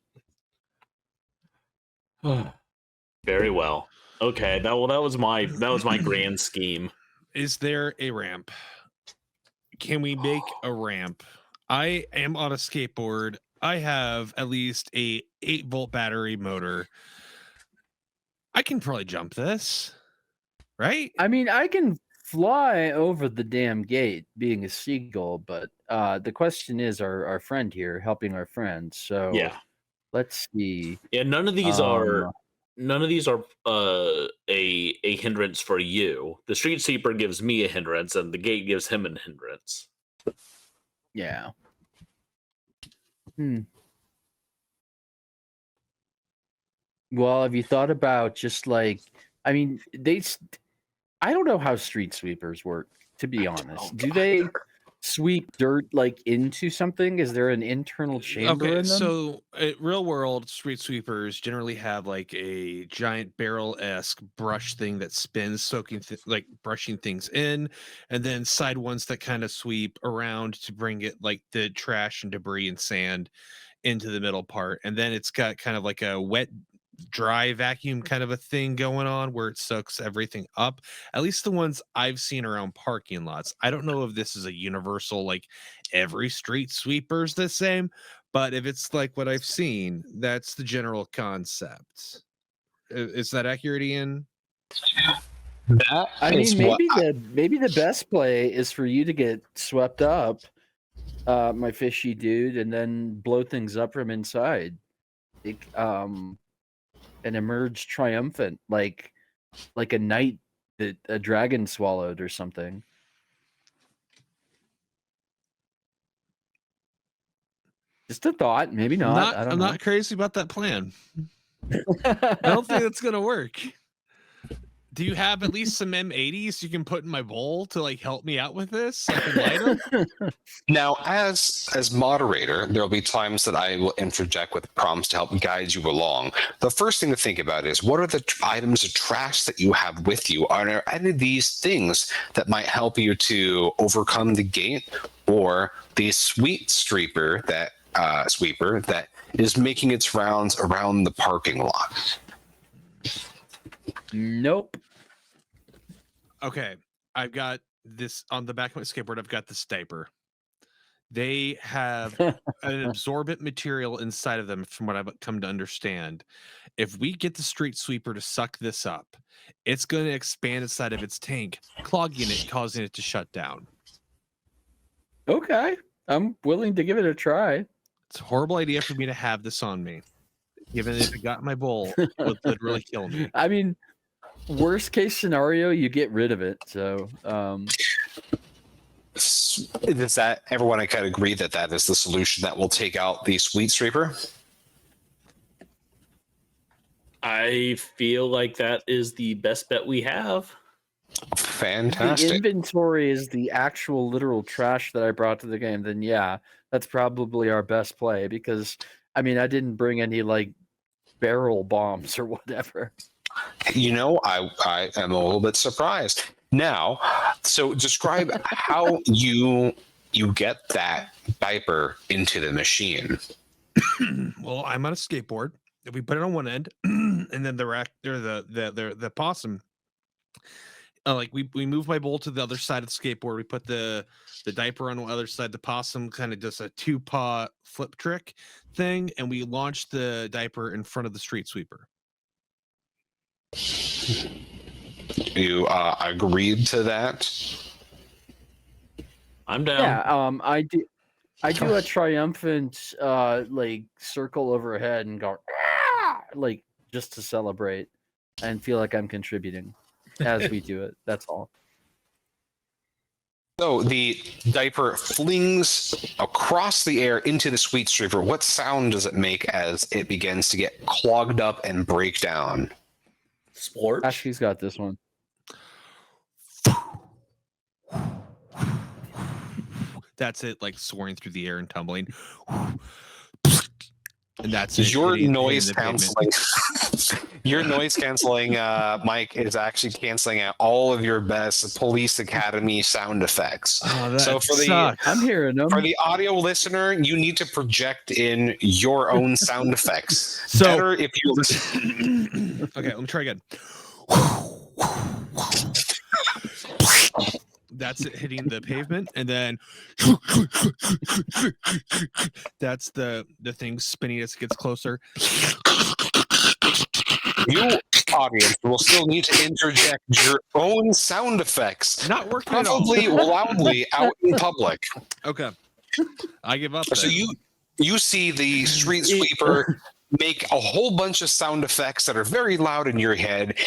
Very well. Okay, that was my grand scheme. Is there a ramp? Can we make a ramp? I am on a skateboard. I have at least a 8-volt battery motor. I can probably jump this, right? I mean, I can fly over the damn gate being a seagull, but the question is our friend here helping our friend. So Yeah. let's see. Yeah, none of these are a hindrance for you. The street sweeper gives me a hindrance, and the gate gives him a hindrance. Yeah. Well, have you thought about just like, I mean, I don't know how street sweepers work, to be honest. Do they sweep dirt like into something? Is there an internal chamber in them? So real world street sweepers generally have like a giant barrel-esque brush thing that spins, soaking like brushing things in, and then side ones that kind of sweep around to bring it like the trash and debris and sand into the middle part, and then it's got kind of like a wet dry vacuum kind of a thing going on where it soaks everything up. At least the ones I've seen around parking lots. I don't know if this is a universal, like every street sweeper's the same, but if it's like what I've seen, that's the general concept. Is that accurate, Ian? I mean, maybe the best play is for you to get swept up, my fishy dude, and then blow things up from inside. And emerge triumphant, like a knight that a dragon swallowed or something. Just a thought, maybe not. I don't I'm know. not crazy about that plan. I don't think it's gonna work. Do you have at least some M80s you can put in my bowl to like help me out with this? I can light them. Now, as moderator, there'll be times that I will interject with prompts to help guide you along. The first thing to think about is what are the items of trash that you have with you? Are there any of these things that might help you to overcome the gate or the sweet sweeper that is making its rounds around the parking lot? Nope. Okay, I've got this on the back of my skateboard. I've got this diaper. They have an absorbent material inside of them, from what I've come to understand. If we get the street sweeper to suck this up, it's going to expand inside of its tank, clogging it, causing it to shut down. Okay, I'm willing to give it a try. It's a horrible idea for me to have this on me. Given if it got in my bowl, it would literally kill me. I mean, worst case scenario, you get rid of it. So, Does that everyone kind of agree that that is the solution that will take out the sweet sweeper? I feel like that is the best bet we have. if the Fantastic. inventory is the actual literal trash that I brought to the game, then yeah, that's probably our best play. Because I mean, I didn't bring any like barrel bombs or whatever. You know, I am a little bit surprised. Now, so describe how you get that diaper into the machine. Well, I'm on a skateboard. If we put it on one end, and then the possum, like we move my bowl to the other side of the skateboard. We put the diaper on the other side. The possum kind of does a 2-paw flip trick thing, and we launch the diaper in front of the street sweeper. You agreed to that? I'm down. Yeah, I do a triumphant like circle overhead and go like just to celebrate and feel like I'm contributing as we do it. That's all. So the diaper flings across the air into the sweet sweeper. What sound does it make as it begins to get clogged up and break down? Sport. Ashley's got this one. That's it, like soaring through the air and tumbling. And that's it. Your hitting noise the pavement. canceling. Your noise canceling, Mike, is actually canceling out all of your best Police Academy sound effects. Oh, that So for the sucks. I'm hearing them. for the audio listener, you need to project in your own sound effects. So- Better if you listen. Okay, let me try again. That's it hitting the pavement, and then that's the thing spinning as it gets closer. You, audience, will still need to interject your own sound effects, Not working at all. probably loudly out in public. Okay, I give up. So then. you see the street sweeper make a whole bunch of sound effects that are very loud in your head.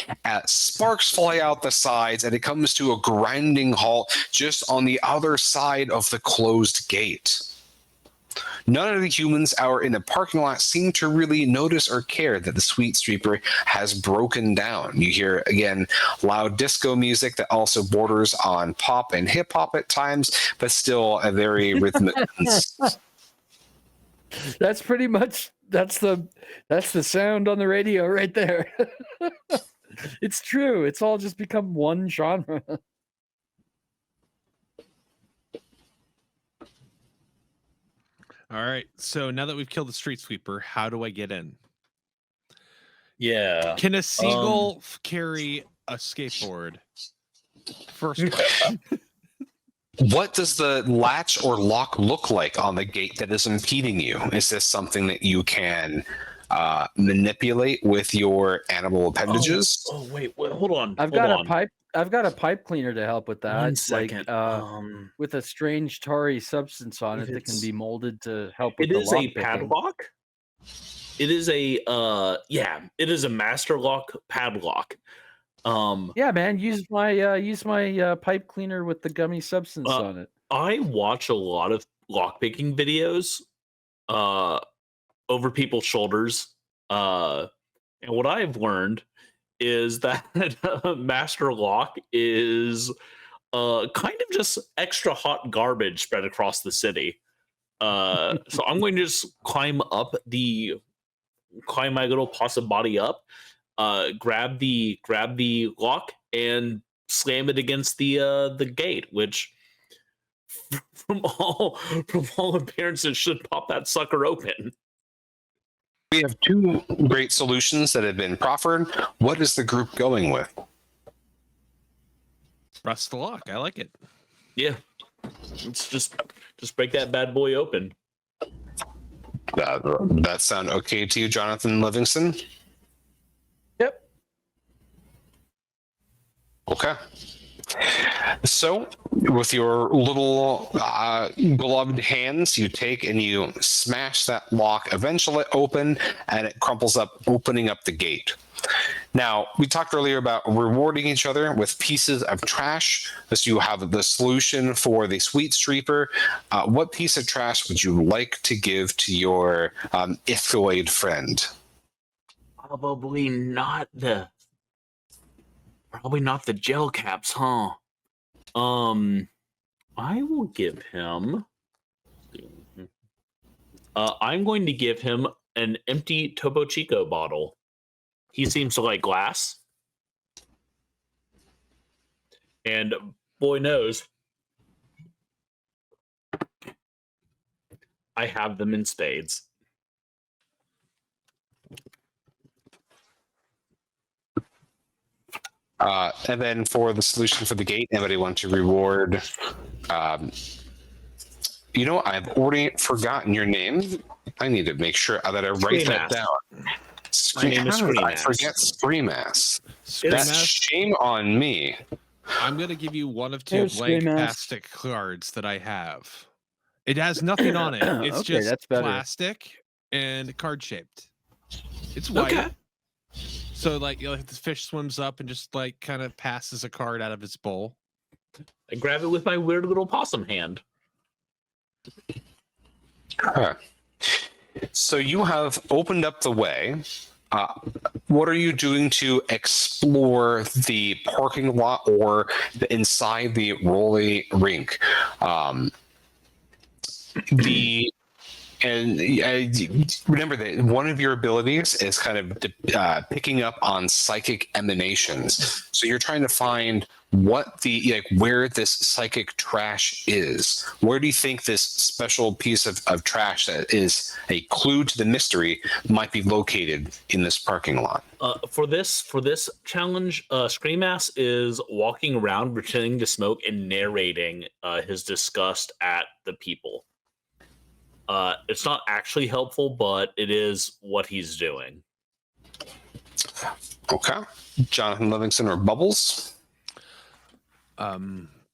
Sparks fly out the sides, and it comes to a grinding halt just on the other side of the closed gate. None of the humans out in the parking lot seem to really notice or care that the sweet sweeper has broken down. You hear, again, loud disco music that also borders on pop and hip hop at times, but still a very rhythmic. That's pretty much that's the sound on the radio right there. It's true. It's all just become one genre. All right. So now that we've killed the street sweeper, how do I get in? Yeah. Can a seagull carry a skateboard? First question. What does the latch or lock look like on the gate that is impeding you? Is this something that you can manipulate with your animal appendages? Oh wait, hold on. I've got a pipe cleaner to help with that. 1 Like, second. with a strange tarry substance on it that can be molded to help with It the is a lock picking. padlock. It is a it is a master lock padlock. Yeah, man, use my pipe cleaner with the gummy substance on it. I watch a lot of lockpicking videos over people's shoulders. And what I've learned is that master lock is kind of just extra hot garbage spread across the city. So I'm going to just climb my little possum body up, grab the lock and slam it against the gate, which from all appearances should pop that sucker open. We have two great solutions that have been proffered. What is the group going with? Rust the lock. I like it. Yeah. Let's just break that bad boy open. That sound okay to you, Jonathan Livingston? Yep. Okay. So, with your little gloved hands, you take and you smash that lock, eventually open, and it crumples up, opening up the gate. Now, we talked earlier about rewarding each other with pieces of trash. So you have the solution for the sweet streaper. What piece of trash would you like to give to your Ithoid friend? Probably not the gel caps, huh? I will give him. I'm going to give him an empty Topo Chico bottle. He seems to like glass. And boy knows, I have them in spades. And then for the solution for the gate, anybody want to reward? I've already forgotten your name. I need to make sure that I write that down. My name is Screamass. I forget Screamass. Screamass. That's shame on me. I'm gonna give you one of two There's blank Screamass. plastic cards that I have. It has nothing on it. It's Okay, just that's better. plastic and card shaped. It's white. Okay. So like, the fish swims up and just like kind of passes a card out of its bowl. I grab it with my weird little possum hand. Huh. So you have opened up the way. What are you doing to explore the parking lot or inside the roller rink? Remember that one of your abilities is kind of picking up on psychic emanations. So you're trying to find where this psychic trash is. Where do you think this special piece of trash that is a clue to the mystery might be located in this parking lot? For this challenge, Screamass is walking around pretending to smoke and narrating his disgust at the people. It's not actually helpful, but it is what he's doing. Okay. Jonathan Livingston or Bubbles?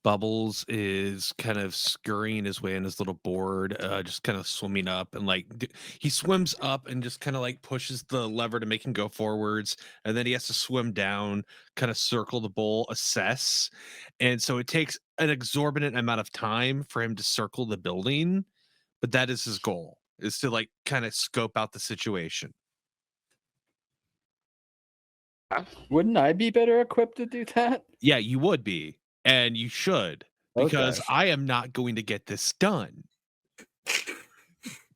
Bubbles is kind of scurrying his way on his little board, just kind of swimming up, and he swims up and just kind of like pushes the lever to make him go forwards, and then he has to swim down, kind of circle the bowl, assess, and so it takes an exorbitant amount of time for him to circle the building, but that is his goal, is to like kind of scope out the situation. Wouldn't I be better equipped to do that? Yeah, you would be. And you should, because Okay. I am not going to get this done.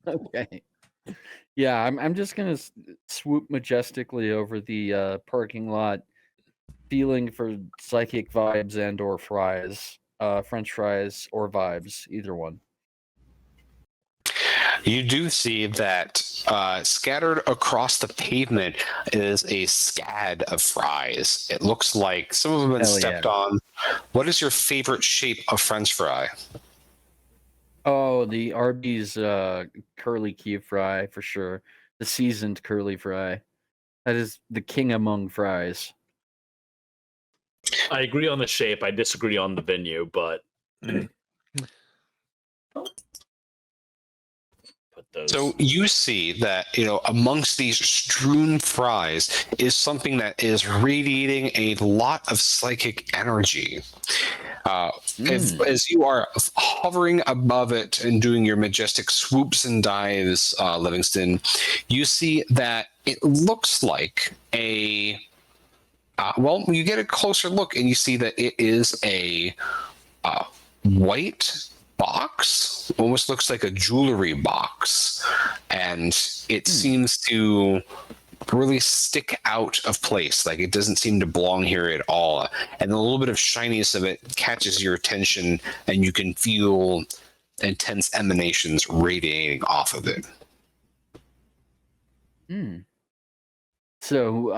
Okay. Yeah, I'm just gonna swoop majestically over the parking lot, feeling for psychic vibes and or fries, French fries or vibes, either one. You do see that scattered across the pavement is a scad of fries. It looks like some of them have been stepped on. What is your favorite shape of French fry? Oh, the Arby's curly Q fry for sure. The seasoned curly fry. That is the king among fries. I agree on the shape. I disagree on the venue, but So you see that, amongst these strewn fries is something that is radiating a lot of psychic energy. As you are hovering above it and doing your majestic swoops and dives, Livingston, you see that it looks like you get a closer look and you see that it is a white box, almost looks like a jewelry box, and it seems to really stick out of place, like it doesn't seem to belong here at all, and a little bit of shininess of it catches your attention and you can feel intense emanations radiating off of it. So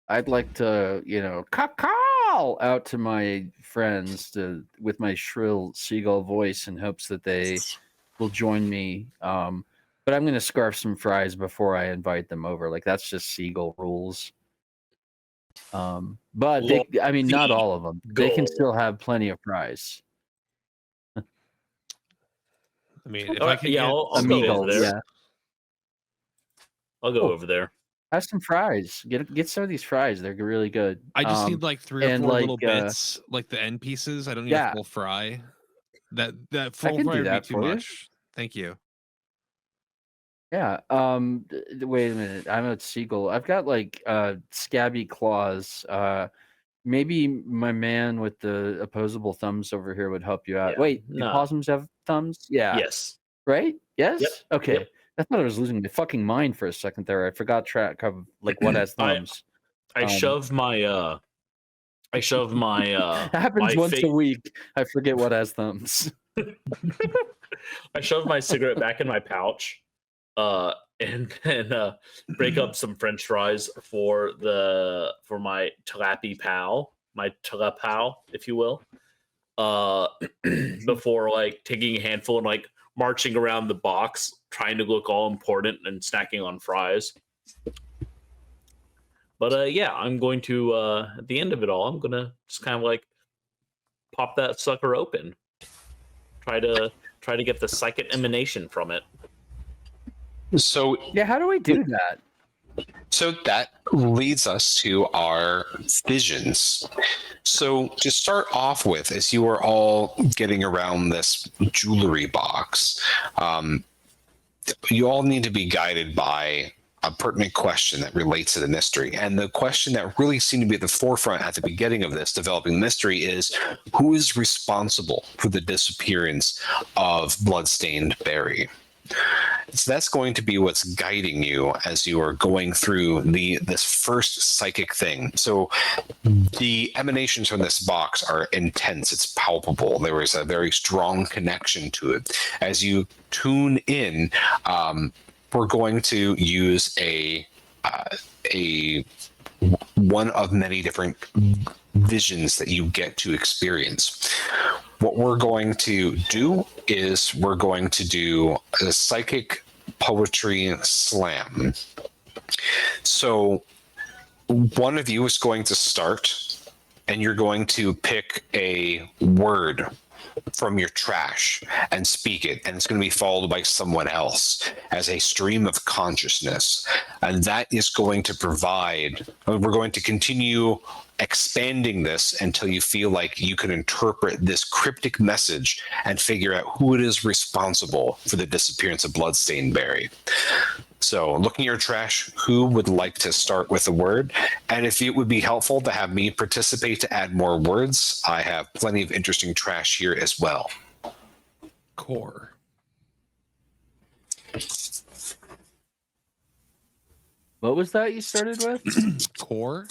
I'd like to, caw call out to my friends with my shrill seagull voice in hopes that they will join me. But I'm going to scarf some fries before I invite them over. Like, that's just seagull rules. But I mean, not all of them. They can still have plenty of fries. I mean, if All I right, can yeah, get I'll go over there. Yeah. I'll go Cool. over there. Have some fries. Get some of these fries. They're really good. I just need like 3 or and 4 like, little bits, like the end pieces. I don't need yeah. a full fry. That full can fry do would be that too for you. much. Thank you. Yeah. Wait a minute. I'm a seagull. I've got like scabby claws. Maybe my man with the opposable thumbs over here would help you out. Yeah, Wait, do no. possums have thumbs? Yeah. Yes. Right? Yes? Yep, Okay. yep. I thought I was losing my fucking mind for a second there. I forgot track of like what has thumbs. I shove my It happens my once a week. I forget what has thumbs. I shove my cigarette back in my pouch, and then break up some French fries for my tilapia pal, my tilapia, if you will. Before like taking a handful and like marching around the box, trying to look all important and snacking on fries. But yeah, I'm going to at the end of it all, I'm gonna just kind of like pop that sucker open. Try to get the psychic emanation from it. So Yeah, how do we do that? So that leads us to our visions. So to start off with, as you are all getting around this jewelry box, you all need to be guided by a pertinent question that relates to the mystery. And the question that really seemed to be at the forefront at the beginning of this developing mystery is, who is responsible for the disappearance of Bloodstained Barry? So that's going to be what's guiding you as you are going through this first psychic thing. So the emanations from this box are intense. It's palpable. There is a very strong connection to it. As you tune in, we're going to use a one of many different visions that you get to experience. What we're going to do is we're going to do a psychic poetry slam. So one of you is going to start, and you're going to pick a word from your trash and speak it, and it's going to be followed by someone else as a stream of consciousness, and that is going to provide, we're going to continue expanding this until you feel like you can interpret this cryptic message and figure out who it is responsible for the disappearance of Bloodstained Barry. So looking at your trash, who would like to start with a word? And if it would be helpful to have me participate to add more words, I have plenty of interesting trash here as well. Core. What was that you started with? Core?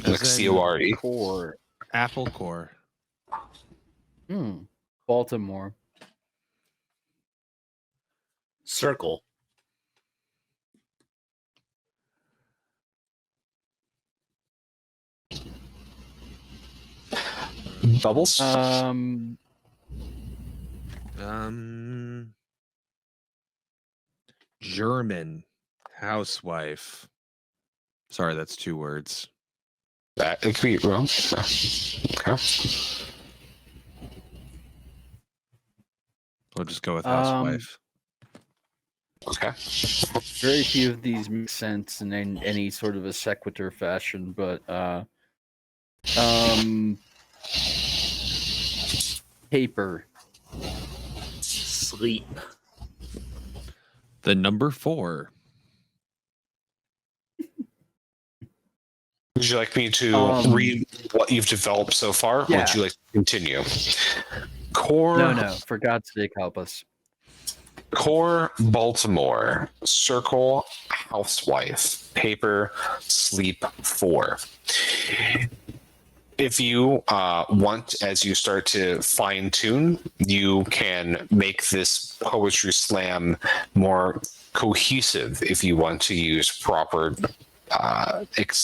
Like C-O-R-E. Core. Apple core. Baltimore. Circle. Bubbles? German housewife. Sorry, that's 2 words. That it could be wrong. Okay. We'll just go with housewife. Okay. Very few of these make sense in any sort of a sequitur fashion, but paper. Sleep. The number 4. Would you like me to read what you've developed so far? Yeah. Or would you like to continue? Core. No. For God's sake, help us. Core, Baltimore. Circle, housewife. Paper, sleep, 4. If you want, as you start to fine tune, you can make this poetry slam more cohesive if you want to use proper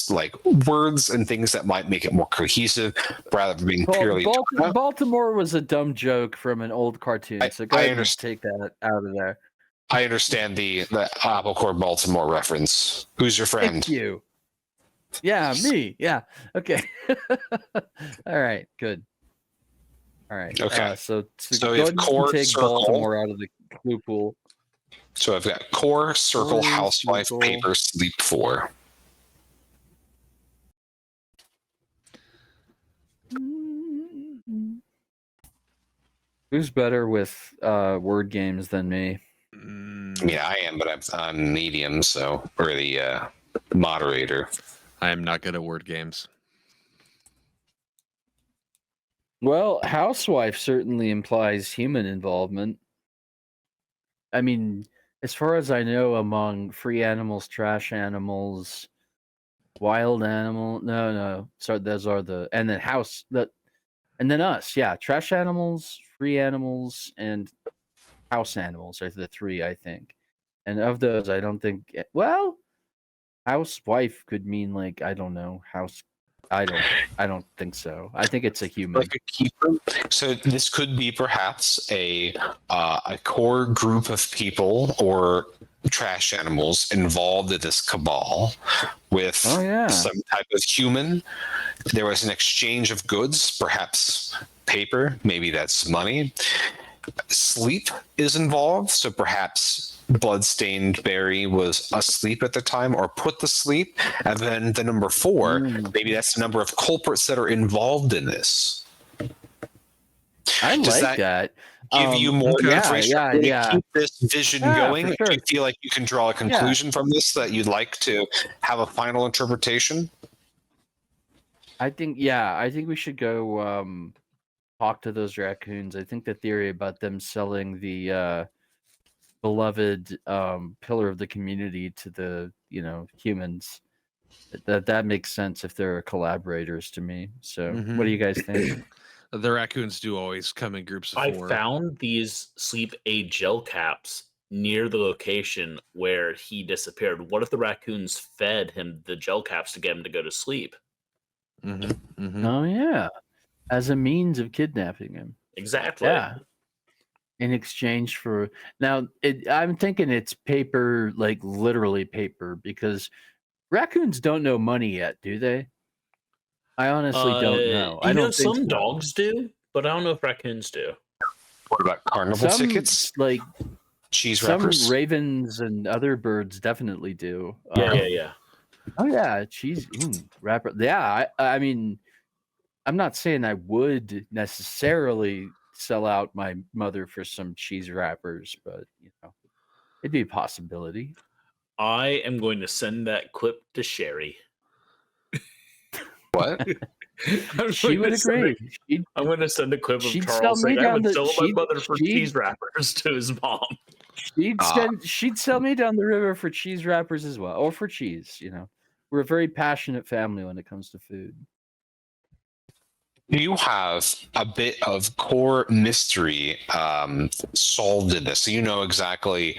like words and things that might make it more cohesive rather than being purely Baltimore was a dumb joke from an old cartoon, so go ahead and take that out of there. I understand the Apple Core Baltimore reference. Who's your friend? Thank you. Yeah, me. Yeah. Okay. All right. Good. All right. Okay. So So go we have ahead and core, take circle. Baltimore out of the clue pool. So I've got core, circle, Core, housewife, circle. paper, sleep 4. Who's better with word games than me? Yeah, I am, but I'm medium, so or the moderator. I am not good at word games. Well, housewife certainly implies human involvement. I mean, as far as I know, among free animals, trash animals, wild animal, no. So those are and then and then us, yeah. Trash animals, free animals, and house animals are the 3, I think. And of those, I don't think. Well, housewife could mean like I don't know house. I don't think so. I think it's a human. Like a keeper. So this could be perhaps a core group of people or trash animals involved in this cabal with some type of human. There was an exchange of goods, perhaps paper, maybe that's money. Sleep is involved, so perhaps Bloodstained Barry was asleep at the time or put to sleep. And then the number 4, maybe that's the number of culprits that are involved in this. I like that. Give you more information? Yeah. Keep this vision going. For sure. Do you feel like you can draw a conclusion from this that you'd like to have a final interpretation? I think we should go talk to those raccoons. I think the theory about them selling the beloved pillar of the community to the humans, that makes sense if they're collaborators to me. So what do you guys think? The raccoons do always come in groups of 4. I found these sleep aid gel caps near the location where he disappeared. What if the raccoons fed him the gel caps to get him to go to sleep? Oh yeah, as a means of kidnapping him. Exactly. Yeah. In exchange for I'm thinking it's paper, like literally paper, because raccoons don't know money yet, do they? I honestly don't know. I don't think some so. dogs do, but I don't know if raccoons do. What about carnival tickets? Like cheese some wrappers? ravens and other birds definitely do. Yeah. Oh yeah, cheese wrapper. Yeah, I mean, I'm not saying I would necessarily sell out my mother for some cheese wrappers, but it'd be a possibility. I am going to send that clip to Sherry. What? She would agree. I'm going to send a clip of Charles saying, I would sell my mother for cheese wrappers to his mom. She'd sell me down the river for cheese wrappers as well, or for cheese. We're a very passionate family when it comes to food. You have a bit of core mystery solved in this. So you know exactly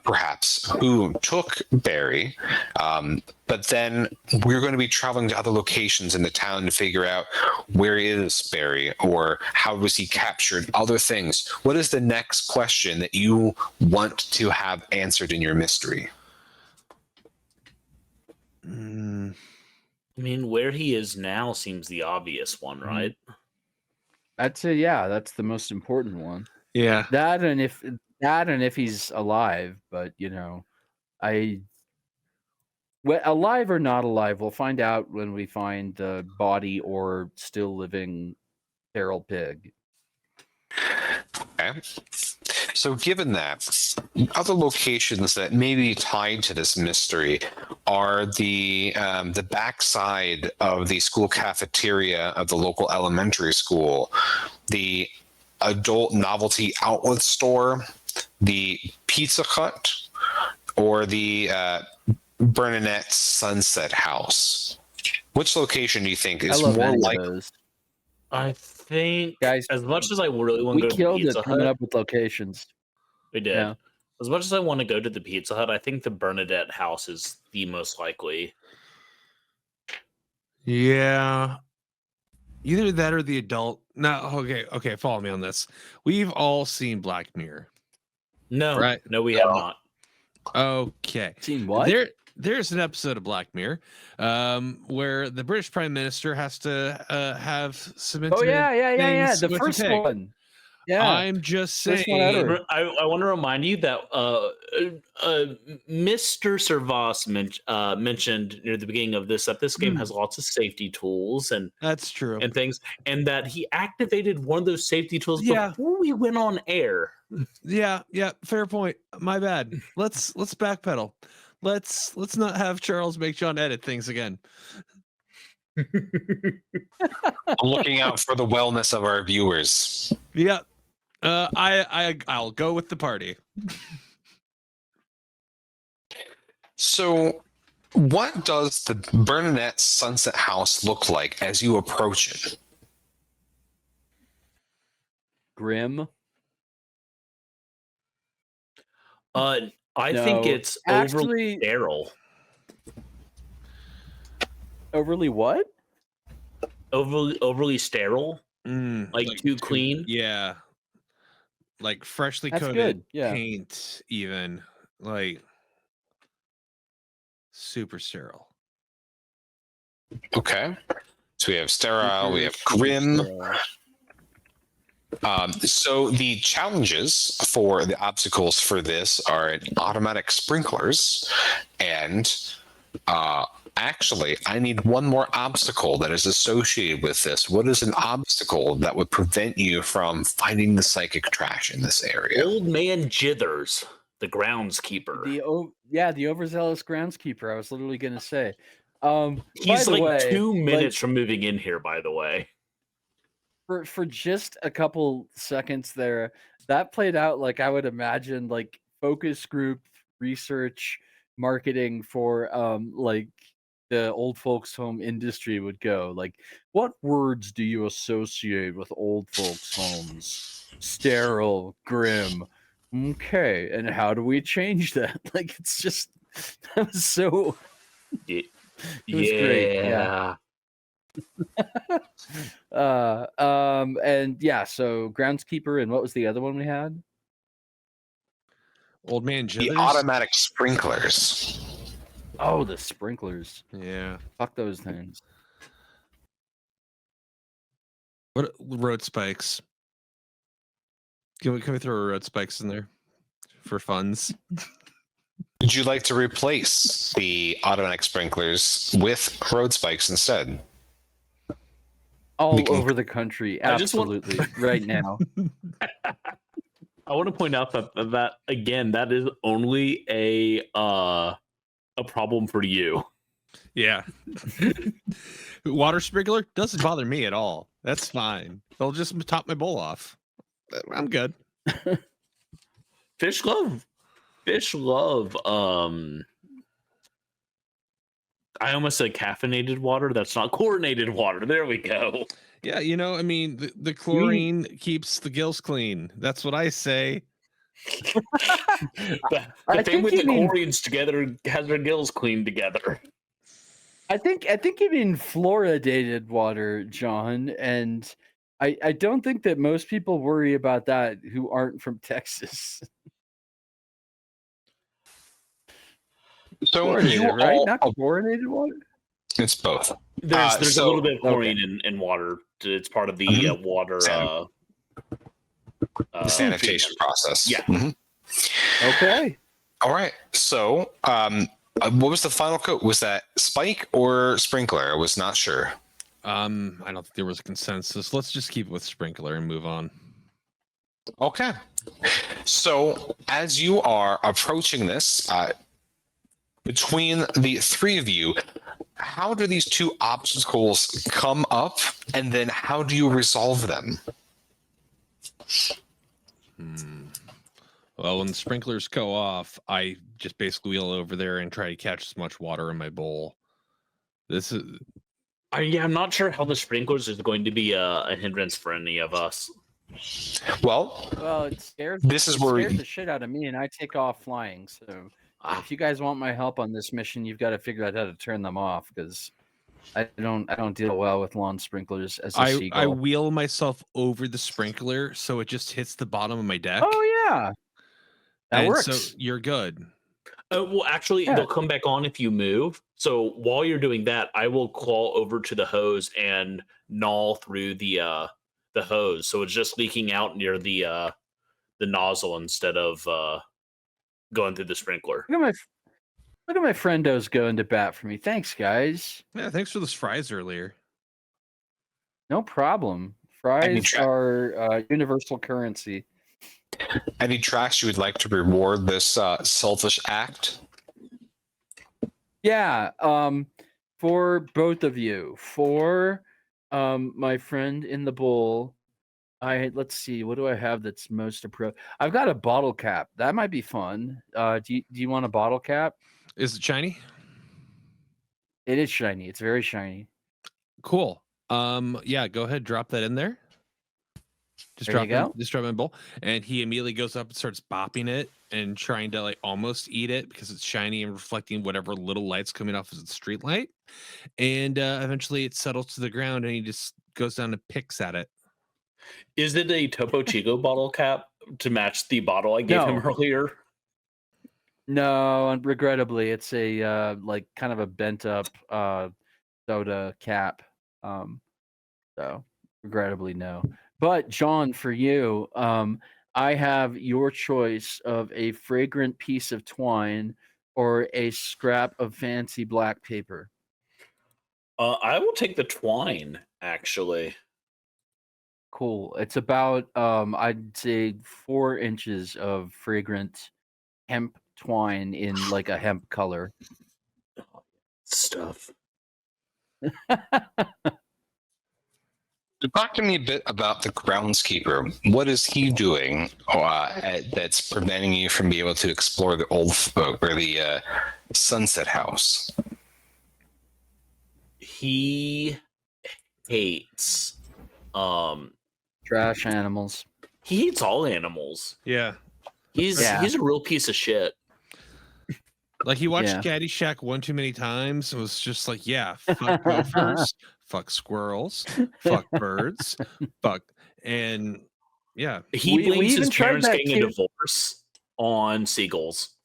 perhaps who took Barry, but then we're going to be traveling to other locations in the town to figure out where is Barry or how was he captured, other things. What is the next question that you want to have answered in your mystery? I mean, where he is now seems the obvious one, right? I'd say, yeah, that's the most important one. Yeah. That and if he's alive, but alive or not alive, we'll find out when we find the body or still living feral pig. Okay. So given that, other locations that may be tied to this mystery are the backside of the school cafeteria of the local elementary school, the adult novelty outlet store, the Pizza Hut, or the Bernadette Sunset House. Which location do you think is more likely? I think, guys, as much as I really want to go to killed Pizza it coming Hut, up with locations. we did. Yeah. As much as I want to go to the Pizza Hut, I think the Bernadette house is the most likely. Yeah. Either that or the adult. No, okay, follow me on this. We've all seen Black Mirror. No, Right. no, we have not. Okay. Seen what? There's an episode of Black Mirror where the British Prime Minister has to have some Oh intimate yeah. things The with a first pig. one. Yeah. I'm just First one saying. ever. I want to remind you that Mr. Servas mentioned near the beginning of this that this game has lots of safety tools and That's true. things, and that he activated one of those safety tools Yeah. before we went on air. Yeah, fair point. My bad. Let's backpedal. Let's not have Charles make John edit things again. Looking out for the wellness of our viewers. Yeah. I'll go with the party. So, what does the Bernadette Sunset House look like as you approach it? Grim. I No, think it's overly actually- sterile. Overly what? Overly sterile, like too clean. Yeah. Like freshly That's coated good. Yeah. paint, even like super sterile. Okay. So we have sterile, we have Super grim. sterile. So the challenges for the obstacles for this are automatic sprinklers, and actually, I need one more obstacle that is associated with this. What is an obstacle that would prevent you from finding the psychic trash in this area? Old man Jithers, the groundskeeper. The overzealous groundskeeper. I was literally gonna say. By He's the like way, 2 minutes from moving in here, by the way. For just a couple seconds there, that played out like I would imagine like focus group research marketing for like the old folks home industry would go. Like, what words do you associate with old folks homes? Sterile, grim. Okay, and how do we change that? Like, it's just that was so It was great. Yeah. And yeah, so groundskeeper, and what was the other one we had? Old man The Jithers? automatic sprinklers. Oh, the sprinklers. Yeah. Fuck those things. What road spikes? Can we throw road spikes in there for funds? Would you like to replace the automatic sprinklers with road spikes instead? All We can- over the country, I just want- absolutely, right now. I want to point out that again, that is only a problem for you. Yeah. Water sprinkler doesn't bother me at all. That's fine. They'll just top my bowl off. I'm good. Fish love. I almost said caffeinated water. That's not chlorinated water. There we go. Yeah, I mean, the chlorine keeps the gills clean. That's what I say. The I thing think with you the mean- chlorines together has their gills cleaned together. I think you mean fluoridated water, John, and I don't think that most people worry about that who aren't from Texas. So Fluoridated, you right? all, Not chlorinated water. it's both. There's so- a little bit of okay. chlorine in water. It's part of the Mhm. water San- The sanitation process. Yeah. Mhm. Okay. All right. So, what was the final coat? Was that spike or sprinkler? I was not sure. I don't think there was a consensus. Let's just keep it with sprinkler and move on. Okay. So, as you are approaching this, between the three of you, how do these two obstacles come up, and then how do you resolve them? Well, when the sprinklers go off, I just basically wheel over there and try to catch as much water in my bowl. This is I'm not sure how the sprinklers is going to be a hindrance for any of us. Well, it scares the shit out of me, and I take off flying. So if you guys want my help on this mission, you've got to figure out how to turn them off because I don't deal well with lawn sprinklers as a seagull. I wheel myself over the sprinkler so it just hits the bottom of my deck. Oh yeah, that works. So you're good. Well, actually, they'll come back on if you move. So while you're doing that, I will crawl over to the hose and gnaw through the hose, so it's just leaking out near the nozzle instead of going through the sprinkler. Look at my friendos going to bat for me. Thanks, guys. Yeah, thanks for those fries earlier. No problem. Fries are universal currency. Any Trash you would like to reward this selfish act? Yeah, for both of you. For my friend in the bowl, let's see, what do I have that's most appropriate? I've got a bottle cap. That might be fun. Do you want a bottle cap? Is it shiny? It is shiny. It's very shiny. Cool. Yeah, go ahead, drop that in there. Just drop it in the bowl. And he immediately goes up and starts bopping it and trying to like almost eat it because it's shiny and reflecting whatever little light's coming off as a street light. And eventually it settles to the ground and he just goes down and picks at it. Is it a Topo Chico bottle cap to match the bottle I gave him earlier? No, and regrettably, it's a like kind of a bent up soda cap. So regrettably, no. But John, for you, I have your choice of a fragrant piece of twine or a scrap of fancy black paper. I will take the twine, actually. Cool. It's about I'd say 4 inches of fragrant hemp twine in like a hemp color. Stuff. Talk to me a bit about the groundskeeper. What is he doing that's preventing you from being able to explore the old folk or the Sunset House? He hates trash animals. He hates all animals. Yeah. He's a real piece of shit. Like he watched Caddyshack one too many times and was just like, yeah, fuck gophers, fuck squirrels, fuck birds, fuck. And yeah. He blames his parents getting a divorce on seagulls.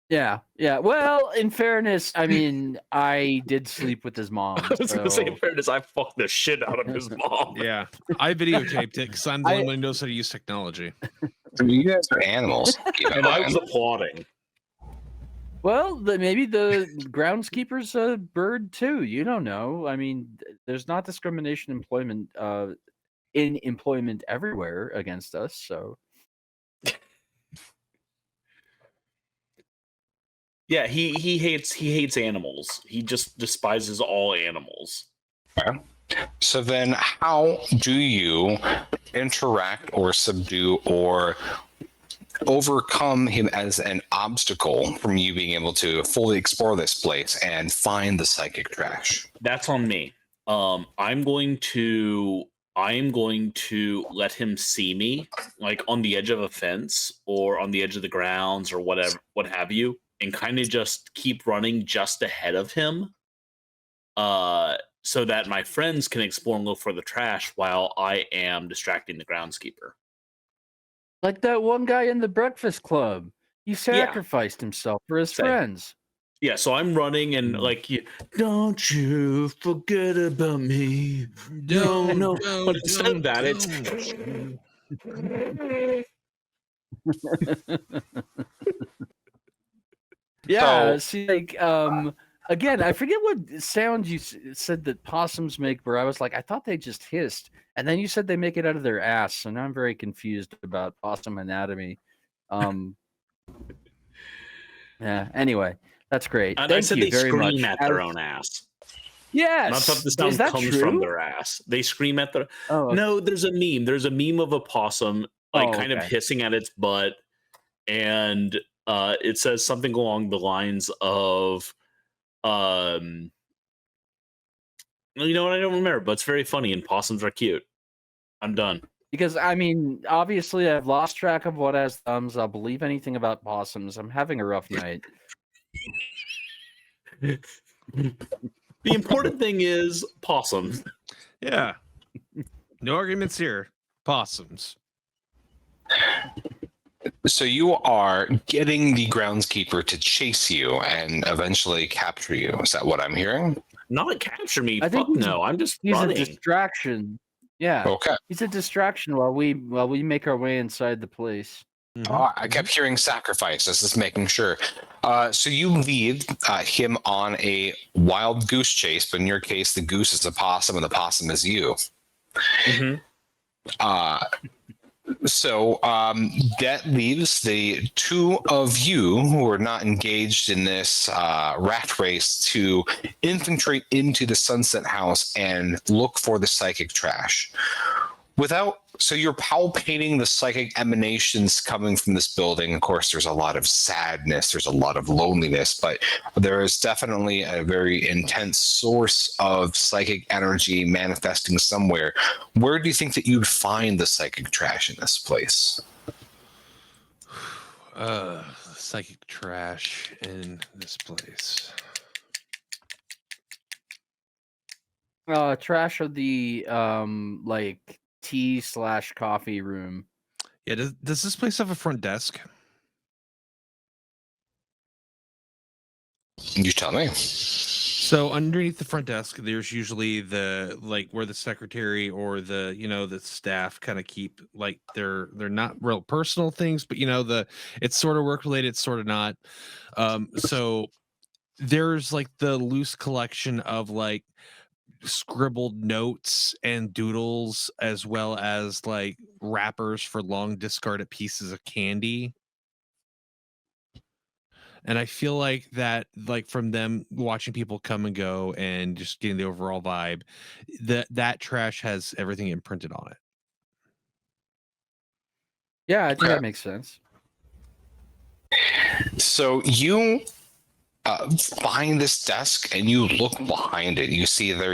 Yeah. Well, in fairness, I mean, I did sleep with his mom. I was going to say, in fairness, I fucked the shit out of his mom. Yeah. I videotaped it because I'm the only one who knows how to use technology. You guys are animals. And I was applauding. Well, maybe the groundskeeper's a bird too. You don't know. I mean, there's not discrimination in employment everywhere against us. So, yeah, he hates animals. He just despises all animals. Okay. So then, how do you interact or subdue or overcome him as an obstacle from you being able to fully explore this place and find the psychic trash? That's on me. I'm going to let him see me like on the edge of a fence or on the edge of the grounds or whatever, what have you, and kind of just keep running just ahead of him. So that my friends can explore and look for the trash while I am distracting the groundskeeper. Like that one guy in the Breakfast Club. He sacrificed himself for his friends. Yeah, so I'm running and like, don't you forget about me. No. But instead of that, it's... Yeah, see, like, again, I forget what sound you said that possums make, where I was like, I thought they just hissed. And then you said they make it out of their ass. So now I'm very confused about possum anatomy. Yeah, anyway, that's great. And Thank I said you they very scream much. at their own ass. Yes. Not that the sound comes from their ass. They scream at their... Oh, okay. No, there's a meme. There's a meme of a possum kind of hissing at its butt. And it says something along the lines of... you know what? I don't remember, but it's very funny, and possums are cute. I'm done. Because I mean, obviously, I've lost track of what has thumbs. I'll believe anything about possums. I'm having a rough night. The important thing is possums. Yeah. No arguments here. Possums. So you are getting the groundskeeper to chase you and eventually capture you. Is that what I'm hearing? Not capture me. I think Fuck no. I'm just He's running. a distraction. Yeah, Okay. he's a distraction while we make our way inside the place. I kept hearing sacrifice. This is making sure. So you lead him on a wild goose chase, but in your case, the goose is the possum and the possum is you. Mhm. So that leaves the two of you who are not engaged in this rat race to infiltrate into the Sunset House and look for the psychic trash. So you're palpating the psychic emanations coming from this building. Of course, there's a lot of sadness, there's a lot of loneliness, but there is definitely a very intense source of psychic energy manifesting somewhere. Where do you think that you'd find the psychic trash in this place? Psychic trash in this place. Trash of the like tea/coffee room. Yeah, does this place have a front desk? You tell me. So underneath the front desk, there's usually the where the secretary or the the staff kind of keep they're not real personal things, but it's sort of work related, it's sort of not. So there's the loose collection of scribbled notes and doodles, as well as wrappers for long discarded pieces of candy. And I feel like that, from them watching people come and go and just getting the overall vibe, that trash has everything imprinted on it. Yeah, I think that makes sense. So you find this desk and you look behind it. You see there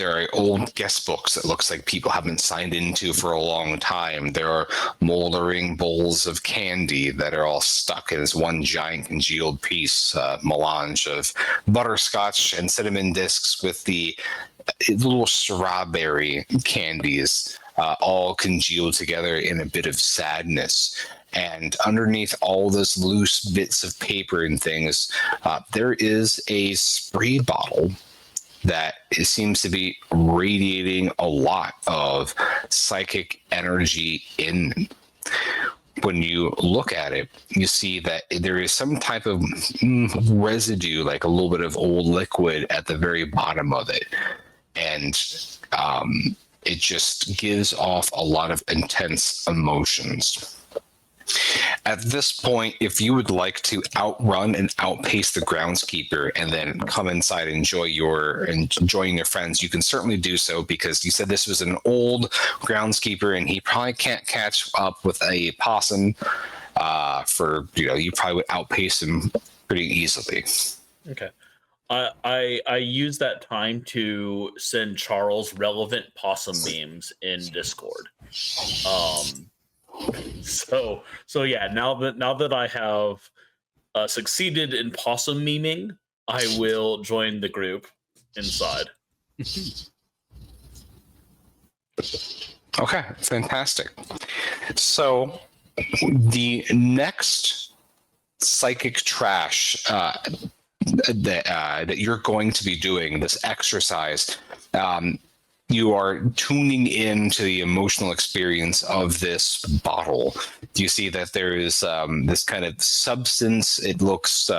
are old guest books that looks like people haven't signed into for a long time. There are moldering bowls of candy that are all stuck in this one giant congealed piece, melange of butterscotch and cinnamon discs with the little strawberry candies, all congealed together in a bit of sadness. And underneath all those loose bits of paper and things, there is a spray bottle that seems to be radiating a lot of psychic energy in. When you look at it, you see that there is some type of residue, like a little bit of old liquid at the very bottom of it. And it just gives off a lot of intense emotions. At this point, if you would like to outrun and outpace the groundskeeper and then come inside and enjoying your friends, you can certainly do so, because you said this was an old groundskeeper and he probably can't catch up with a possum. You probably would outpace him pretty easily. Okay. I use that time to send Charles relevant possum memes in Discord. So yeah, now that I have succeeded in possum memeing, I will join the group inside. Okay, fantastic. So the next psychic trash that you're going to be doing, this exercise, you are tuning into the emotional experience of this bottle. You see that there is this kind of substance. It looks,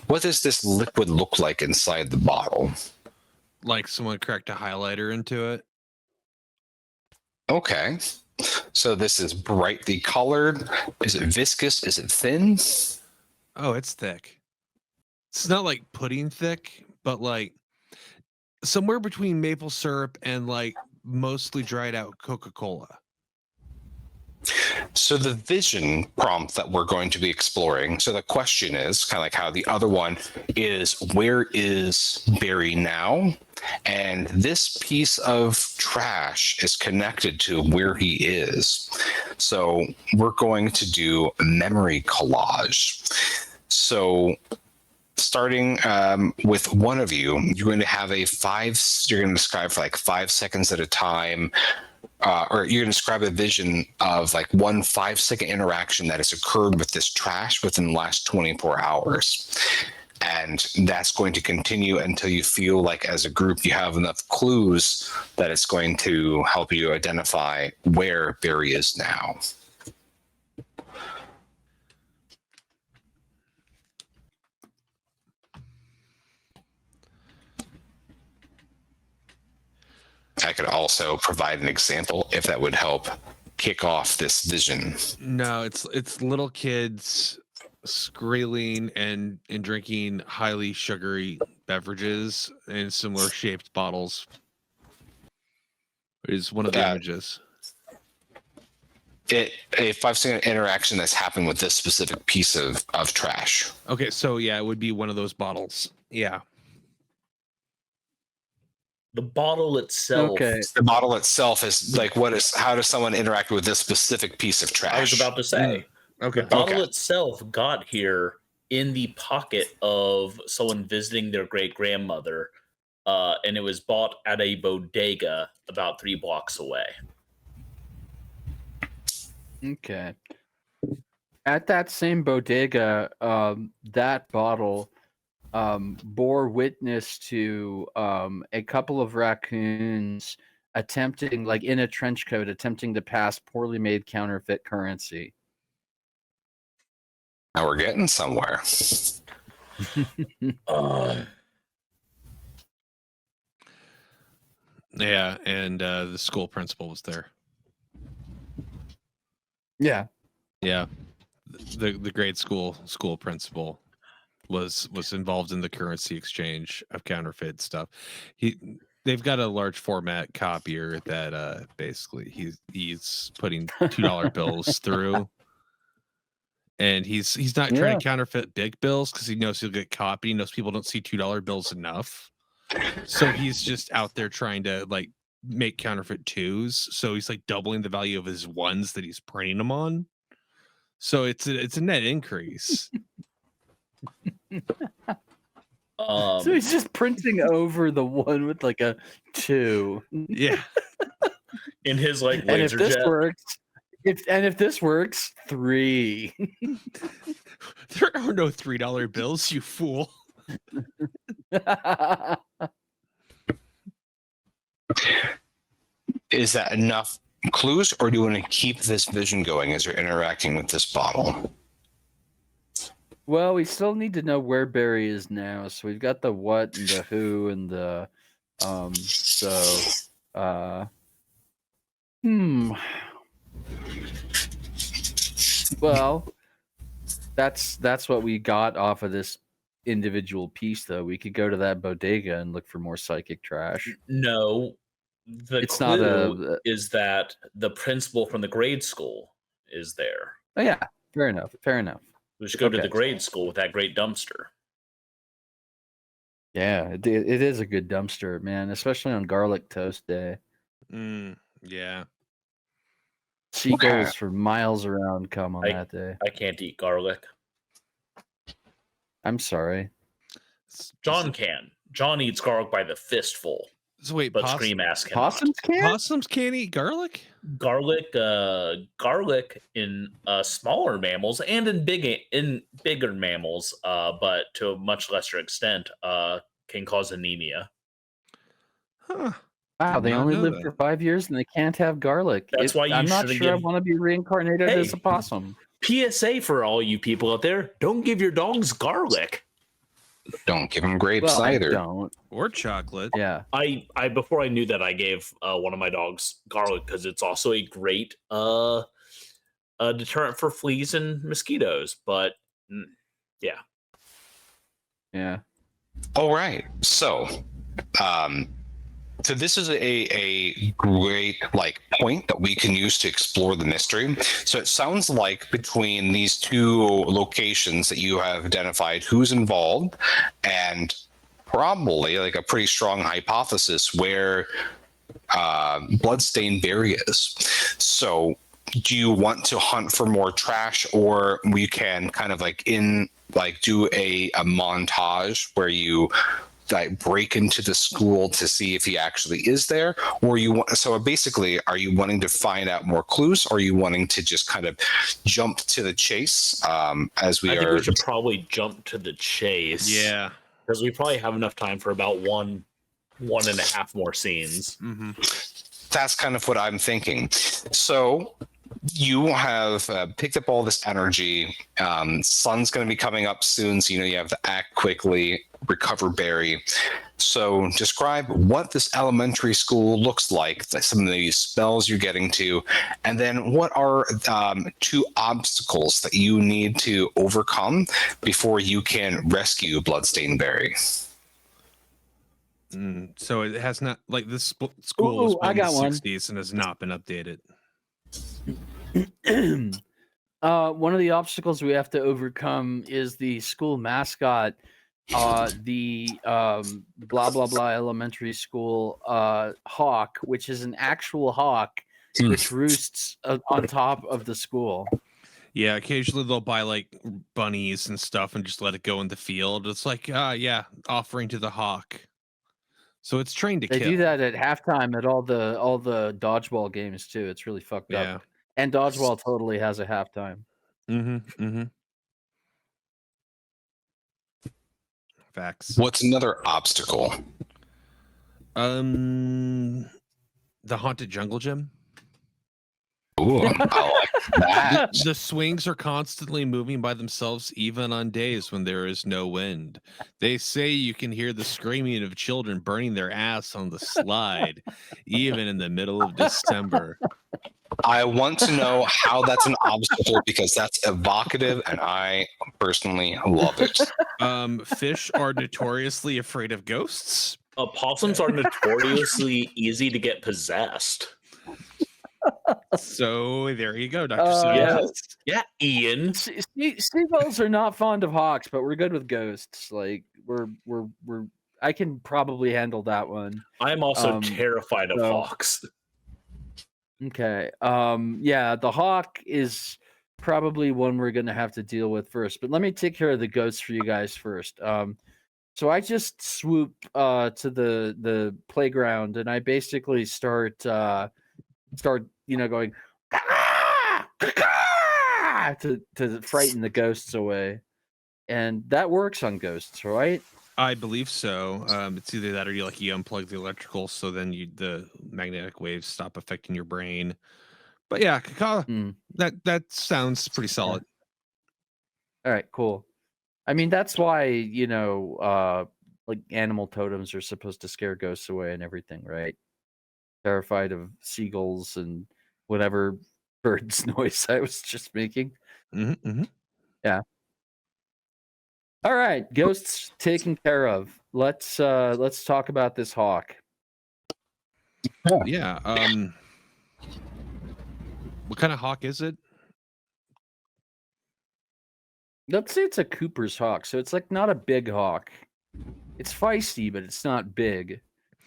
what does this liquid look like inside the bottle? Like someone cracked a highlighter into it. Okay. So this is brightly colored. Is it viscous? Is it thin? Oh, it's thick. It's not like pudding thick, but somewhere between maple syrup and mostly dried out Coca-Cola. So the vision prompt that we're going to be exploring. So the question is kind of like how the other one is, where is Barry now? And this piece of trash is connected to where he is. So we're going to do a memory collage. So starting with one of you, you're going to have you're going to describe for like 5 seconds at a time, or you're going to describe a vision of like one 5-second interaction that has occurred with this trash within the last 24 hours. And that's going to continue until you feel like as a group you have enough clues that it's going to help you identify where Barry is now. I could also provide an example if that would help kick off this vision. No, it's little kids squealing and drinking highly sugary beverages in similar shaped bottles. Is one of the images. A 5-second interaction that's happened with this specific piece of trash. Okay, so yeah, it would be one of those bottles. Yeah. The bottle itself. Okay. The bottle itself is like, how does someone interact with this specific piece of trash? I was about to say. Okay. The bottle itself got here in the pocket of someone visiting their great-grandmother, and it was bought at a bodega about 3 blocks away. Okay. At that same bodega, that bottle bore witness to a couple of raccoons attempting, like in a trench coat, attempting to pass poorly made counterfeit currency. Now we're getting somewhere. Yeah, and the school principal was there. Yeah. Yeah. The grade school principal was involved in the currency exchange of counterfeit stuff. They've got a large format copier that basically he's putting $2 bills through. And he's not trying to counterfeit big bills because he knows he'll get copied. He knows people don't see $2 bills enough. So he's just out there trying to like make counterfeit 2s. So he's like doubling the value of his 1s that he's printing them on. So it's a net increase. So he's just printing over the 1 with like a 2. Yeah. In his like and if laser this jet. works, if this works, 3. There are no $3 bills, you fool. Is that enough clues, or do you want to keep this vision going as you're interacting with this bottle? Well, we still need to know where Barry is now. So we've got the what and the who and the Well, that's what we got off of this individual piece, though. We could go to that bodega and look for more psychic trash. No, It's clue not a. is that the principal from the grade school is there. Oh yeah, fair enough. Fair enough. We should go to Okay. the grade school with that great dumpster. Yeah, it is a good dumpster, man, especially on garlic toast day. Yeah. Seagulls for miles around come on that day. I can't eat garlic. I'm sorry. John can. John eats garlic by the fistful. So wait, But Scream Ass cannot. Possums can't eat garlic? Garlic in smaller mammals and in bigger mammals, but to a much lesser extent, can cause anemia. Huh. Wow, they only live for 5 years and they can't have garlic. That's why you I'm not shouldn't sure I give- want to be reincarnated Hey. as a possum. PSA for all you people out there: don't give your dogs garlic. Don't give them grapes Well, I either. don't. Or chocolate. Yeah. I before I knew that, I gave one of my dogs garlic because it's also a great deterrent for fleas and mosquitoes. But yeah. Yeah. All right. So, So this is a great like point that we can use to explore the mystery. So it sounds like between these two locations that you have identified who's involved, and probably like a pretty strong hypothesis where Bloodstained Barry is. So do you want to hunt for more trash, or we can kind of like do a montage where you like break into the school to see if he actually is there, or basically, are you wanting to find out more clues, or are you wanting to just kind of jump to the chase as we I think are? we should probably jump to the chase. Yeah. Because we probably have enough time for about one and a half more scenes. Mm-hmm. That's kind of what I'm thinking. So you have picked up all this energy. Sun's going to be coming up soon, so you have to act quickly, recover Barry. So describe what this elementary school looks like, some of the spells you're getting to, and then what are 2 obstacles that you need to overcome before you can rescue Bloodstained Barry. So it has not, like, this school was built in the 60s and has not been updated. One of the obstacles we have to overcome is the school mascot, the blah blah blah elementary school hawk, which is an actual hawk which roosts on top of the school. Yeah, occasionally they'll buy like bunnies and stuff and just let it go in the field. It's like, yeah, offering to the hawk. So it's trained to kill. They do that at halftime at all the dodgeball games too. It's really fucked up. And dodgeball totally has a halftime. Facts. What's another obstacle? The haunted jungle gym. Ooh, I like that. The swings are constantly moving by themselves, even on days when there is no wind. They say you can hear the screaming of children burning their ass on the slide, even in the middle of December. I want to know how that's an obstacle, because that's evocative and I personally love it. Fish are notoriously afraid of ghosts. Possums are notoriously easy to get possessed. So there you go, Dr. Yeah, Ian. Seagulls are not fond of hawks, but we're good with ghosts. Like we're I can probably handle that one. I'm also terrified of hawks. Okay. Yeah, the hawk is probably one we're gonna have to deal with first. But let me take care of the ghosts for you guys first. So I just swoop to the playground and I basically start going to frighten the ghosts away. And that works on ghosts, right? I believe so. It's either that or you unplug the electrical, so then the magnetic waves stop affecting your brain. But yeah, that sounds pretty solid. All right, cool. I mean, that's why like animal totems are supposed to scare ghosts away and everything, right? Terrified of seagulls and whatever bird's noise I was just making. Yeah. All right, ghosts taken care of. Let's talk about this hawk. Yeah. What kind of hawk is it? Let's say it's a Cooper's hawk, so it's like not a big hawk. It's feisty, but it's not big.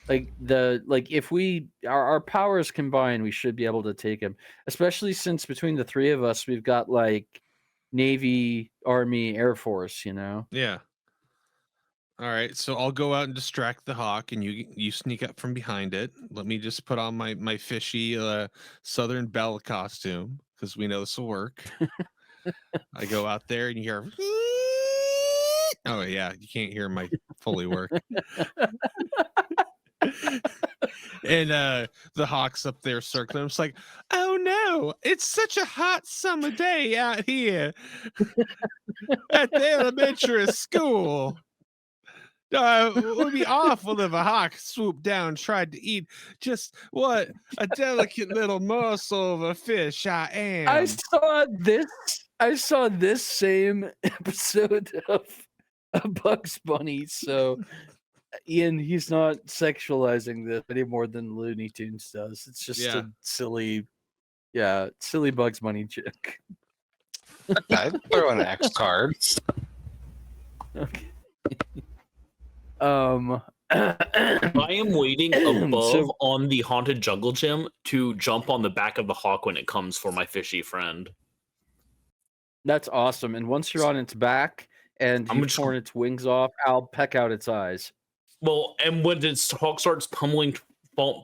If we our powers combined, we should be able to take him. Especially since between the 3 of us, we've got like Navy, Army, Air Force, Yeah. All right, so I'll go out and distract the hawk, and you sneak up from behind it. Let me just put on my fishy Southern Belle costume, because we know this will work. I go out there, and you hear... Oh, yeah, you can't hear my Foley work. And the hawk's up there circling. It's like, oh no, it's such a hot summer day out here at the elementary school. It would be awful if a hawk swooped down and tried to eat just what a delicate little morsel of a fish I am. I saw this same episode of Bugs Bunny, so Ian, he's not sexualizing this any more than Looney Tunes does. It's just a silly Bugs Bunny joke. I'd throw an X card. Okay. I am waiting above So- on the haunted jungle gym to jump on the back of the hawk when it comes for my fishy friend. That's awesome. And once you're on its back and I'm you've just- torn its wings off, I'll peck out its eyes. Well, and when its hawk starts pummeling, when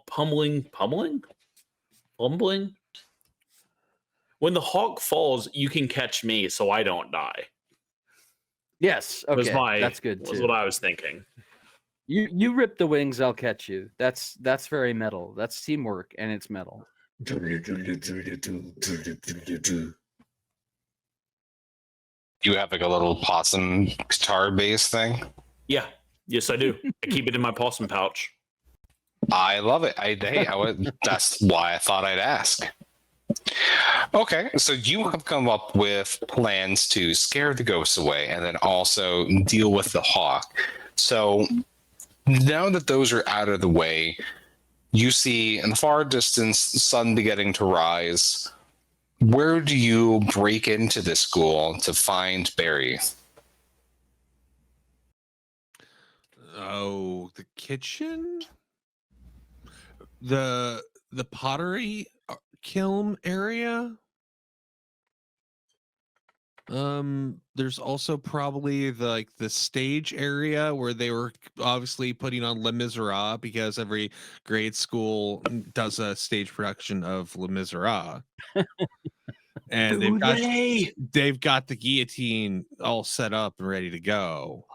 the hawk falls, you can catch me so I don't die. Yes. Okay. That's good Was too. what I was thinking. You rip the wings, I'll catch you. That's very metal. That's teamwork, and it's metal. You have like a little possum guitar bass thing. Yeah. Yes, I do. I keep it in my possum pouch. I love it. That's why I thought I'd ask. Okay, so you have come up with plans to scare the ghosts away and then also deal with the hawk. So now that those are out of the way, you see in the far distance the sun beginning to rise. Where do you break into this school to find Barry? Oh, the kitchen? The pottery kiln area? There's also probably the stage area where they were obviously putting on Les Miserables because every grade school does a stage production of Les Miserables. And they've got the guillotine all set up and ready to go.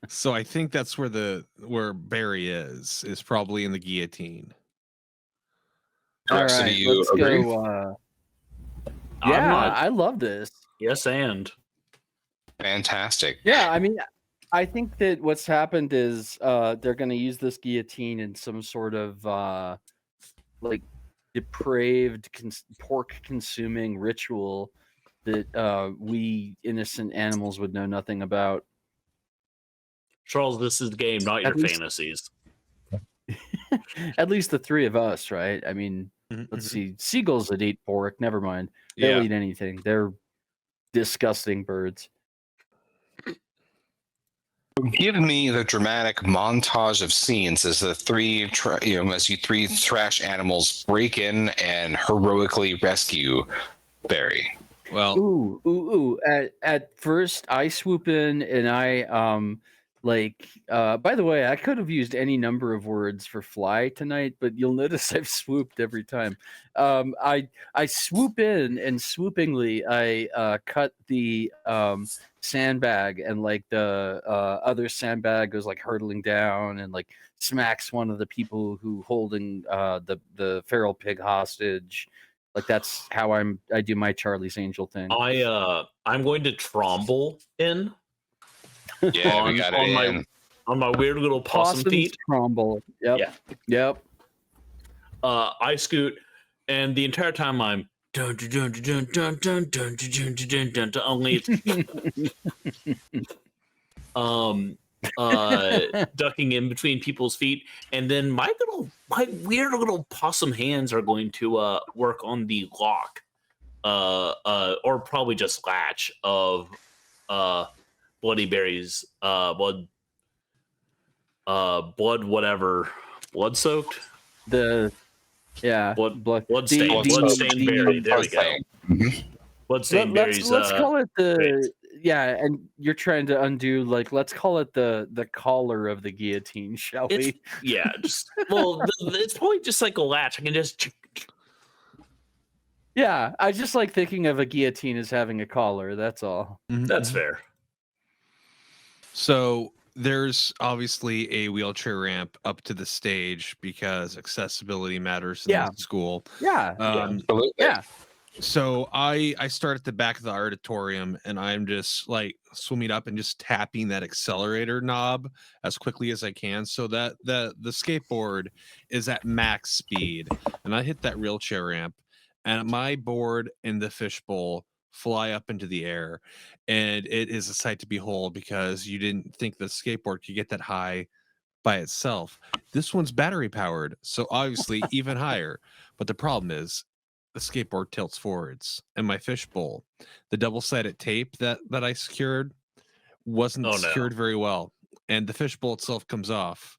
So I think that's where Barry is probably in the guillotine. All Rest of right, you let's agree? go. I'm Yeah, not- I love this. Yes, and Fantastic. Yeah, I mean, I think that what's happened is they're going to use this guillotine in some sort of like depraved pork consuming ritual that we innocent animals would know nothing about. Charles, this is the game, not your At least- fantasies. At least the three of us, right? I mean, let's see. Seagulls that eat pork. Never mind. They'll eat anything. They're disgusting birds. Give me the dramatic montage of scenes as the three, as you three thrash animals break in and heroically rescue Barry. Well, Ooh. At first, I swoop in and I by the way, I could have used any number of words for fly tonight, but you'll notice I've swooped every time. I swoop in and swoopingly I cut the sandbag, and like the other sandbag goes like hurtling down and like smacks one of the people who holding the feral pig hostage. Like that's how I do my Charlie's Angel thing. I'm going to tromble in. Yeah, we got it in. On my weird little possum feet. Crumble. Yep. Yeah. Yep. I scoot, and the entire time I'm dun dun dun dun dun dun dun dun dun dun dun. Only ducking in between people's feet, and then my weird little possum hands are going to work on the lock, or probably just latch of Bloody Barry's blood whatever, blood soaked, bloodstained Barry. There we go. Bloodstained Barry's. Let's call it and you're trying to undo let's call it the collar of the guillotine, shall we? Yeah, just it's probably just like a latch. I can just. Yeah, I just like thinking of a guillotine as having a collar. That's all. That's fair. So there's obviously a wheelchair ramp up to the stage because accessibility matters in the school. Yeah. Absolutely. So I start at the back of the auditorium and I'm just like swimming up and just tapping that accelerator knob as quickly as I can so that the skateboard is at max speed, and I hit that wheelchair ramp and my board in the fishbowl fly up into the air, and it is a sight to behold because you didn't think the skateboard could get that high by itself. This one's battery powered, so obviously even higher. But the problem is the skateboard tilts forwards, and my fishbowl, the double-sided tape that I secured, wasn't secured very well, and the fishbowl itself comes off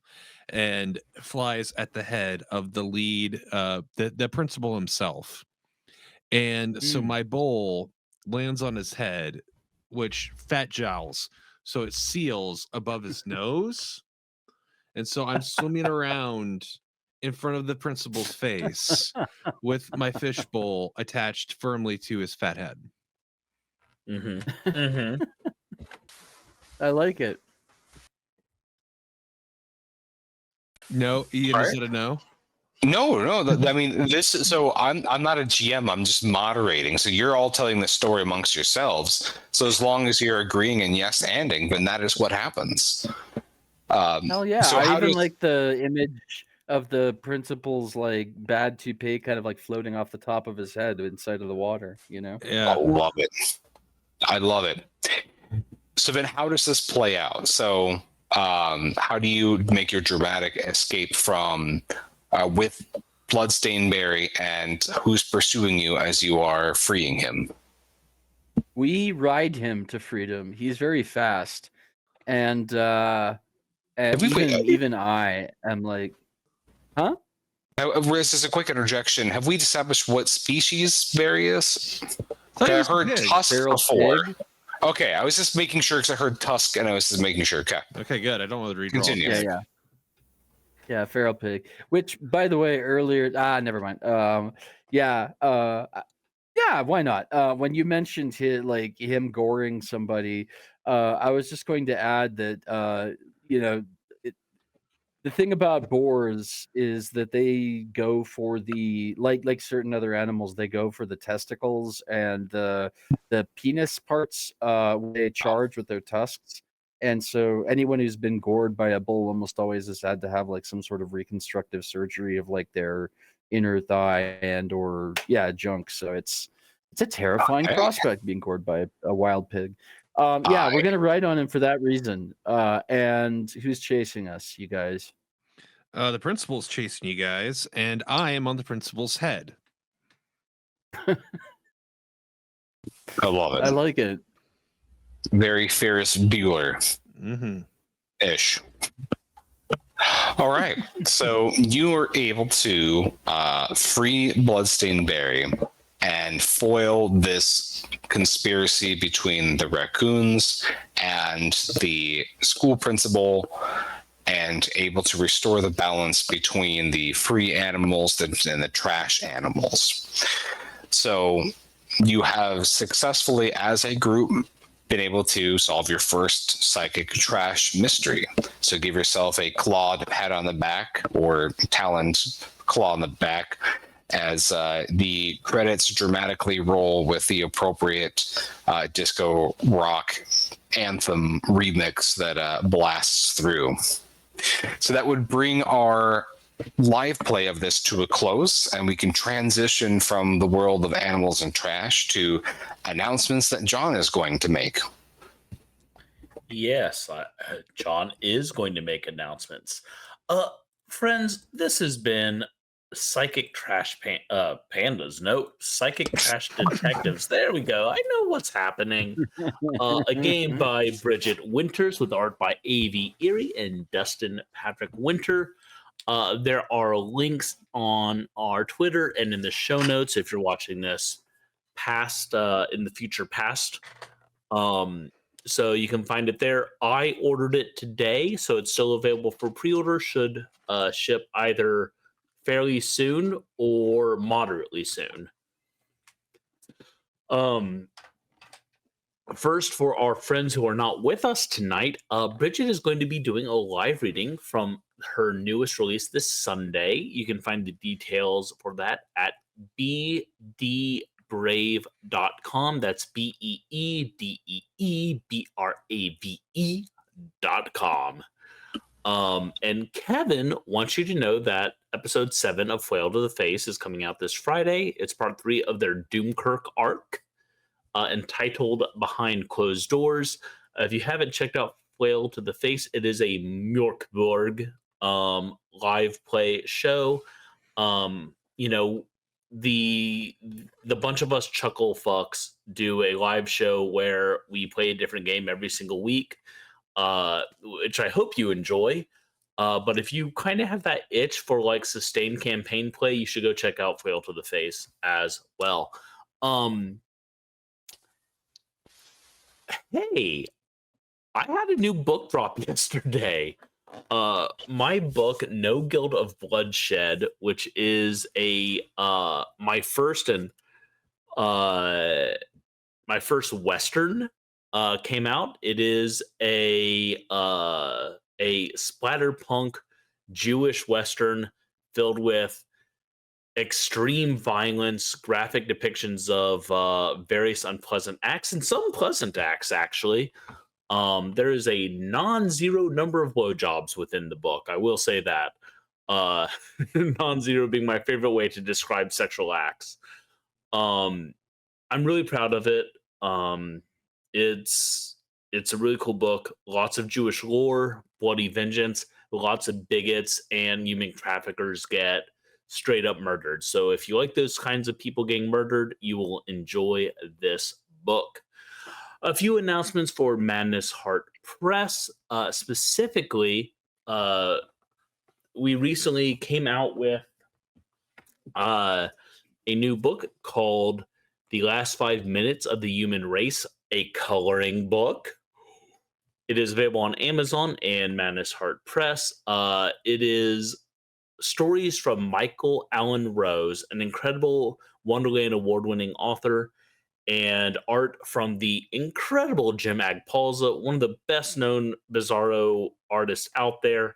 and flies at the head of the lead, the principal himself. And so my bowl lands on his head, which fat jowls, so it seals above his nose. And so I'm swimming around in front of the principal's face with my fishbowl attached firmly to his fat head. Mm-hmm. Mm-hmm. I like it. No, Ian, is it a no? No. I mean, so I'm not a GM. I'm just moderating. So you're all telling the story amongst yourselves. So as long as you're agreeing and yes-anding, then that is what happens. Hell yeah! So I even like the image of the principal's like bad toupee kind of like floating off the top of his head inside of the water. You know? Yeah. Oh, love it. I love it. So then, how does this play out? So, how do you make your dramatic escape from with Bloodstained Barry, and who's pursuing you as you are freeing him? We ride him to freedom. He's very fast, and even I am like, huh? This is a quick interjection. Have we established what species Barry is? I heard tusk before. Pig. Okay, I was just making sure because I heard tusk and I was just making sure. Okay, good. I don't want to read. Continue. Yeah, feral pig. Which, by the way, earlier, never mind. Yeah, why not? When you mentioned him goring somebody, I was just going to add that the thing about boars is that they go for the like certain other animals, they go for the testicles and the penis parts. They charge with their tusks, and so anyone who's been gored by a bull almost always has had to have like some sort of reconstructive surgery of like their inner thigh or junk. So it's a terrifying prospect being gored by a wild pig. We're gonna ride on him for that reason. And who's chasing us, you guys? The principal's chasing you guys, and I am on the principal's head. I love it. I like it. Very Ferris Bueller ish. All right. So you were able to free Bloodstained Barry and foil this conspiracy between the raccoons and the school principal, and able to restore the balance between the free animals and the trash animals. So you have successfully, as a group, been able to solve your first psychic trash mystery. So give yourself a clawed pat on the back, or taloned claw on the back, as the credits dramatically roll with the appropriate disco rock anthem remix that blasts through. So that would bring our live play of this to a close, and we can transition from the world of animals and trash to announcements that John is going to make. Yes, John is going to make announcements. Friends, this has been Psychic Trash Pandas. No, Psychic Trash Detectives. There we go. I know what's happening. A game by Bridget Winters with art by A.V. Erie and Dustin Patrick Winter. There are links on our Twitter and in the show notes if you're watching this in the future past. So you can find it there. I ordered it today, so it's still available for pre-order. Should ship either fairly soon or moderately soon. First, for our friends who are not with us tonight, Bridget is going to be doing a live reading from her newest release this Sunday. You can find the details for that at bdbrave.com. That's BEEDEEBRAVE.com. And Kevin wants you to know that episode 7 of Flail to the Face is coming out this Friday. It's part 3 of their Doomkirk arc. entitled Behind Closed Doors. If you haven't checked out Flail to the Face, it is a Mjorkborg live play show. You know, the bunch of us chuckle fucks do a live show where we play a different game every single week, which I hope you enjoy. But if you kind of have that itch for like sustained campaign play, you should go check out Flail to the Face as well. Hey, I had a new book drop yesterday. My book, No Guild of Bloodshed, which is my first Western, came out. It is a splatterpunk Jewish Western filled with extreme violence, graphic depictions of various unpleasant acts, and some pleasant acts, actually. There is a non-zero number of blowjobs within the book. I will say that. Non-zero being my favorite way to describe sexual acts. I'm really proud of it. It's a really cool book. Lots of Jewish lore, bloody vengeance, lots of bigots, and human traffickers get straight up murdered. So if you like those kinds of people getting murdered, you will enjoy this book. A few announcements for Madness Heart Press. Specifically, we recently came out with a new book called The Last 5 Minutes of the Human Race, a coloring book. It is available on Amazon and Madness Heart Press. It is stories from Michael Allen Rose, an incredible Wonderland Award-winning author, and art from the incredible Jim Agpalza, one of the best-known Bizarro artists out there.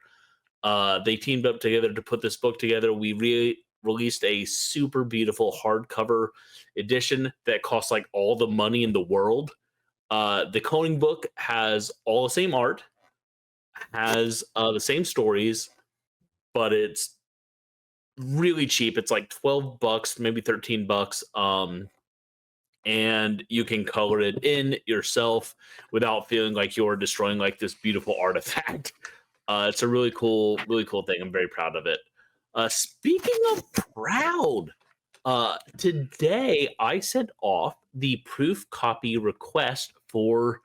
They teamed up together to put this book together. We released a super beautiful hardcover edition that costs like all the money in the world. The coloring book has all the same art, has the same stories, but it's really cheap. It's like $12, maybe $13. And you can color it in yourself without feeling like you're destroying like this beautiful artifact. It's a really cool thing. I'm very proud of it. Speaking of proud, today I sent off the proof copy request for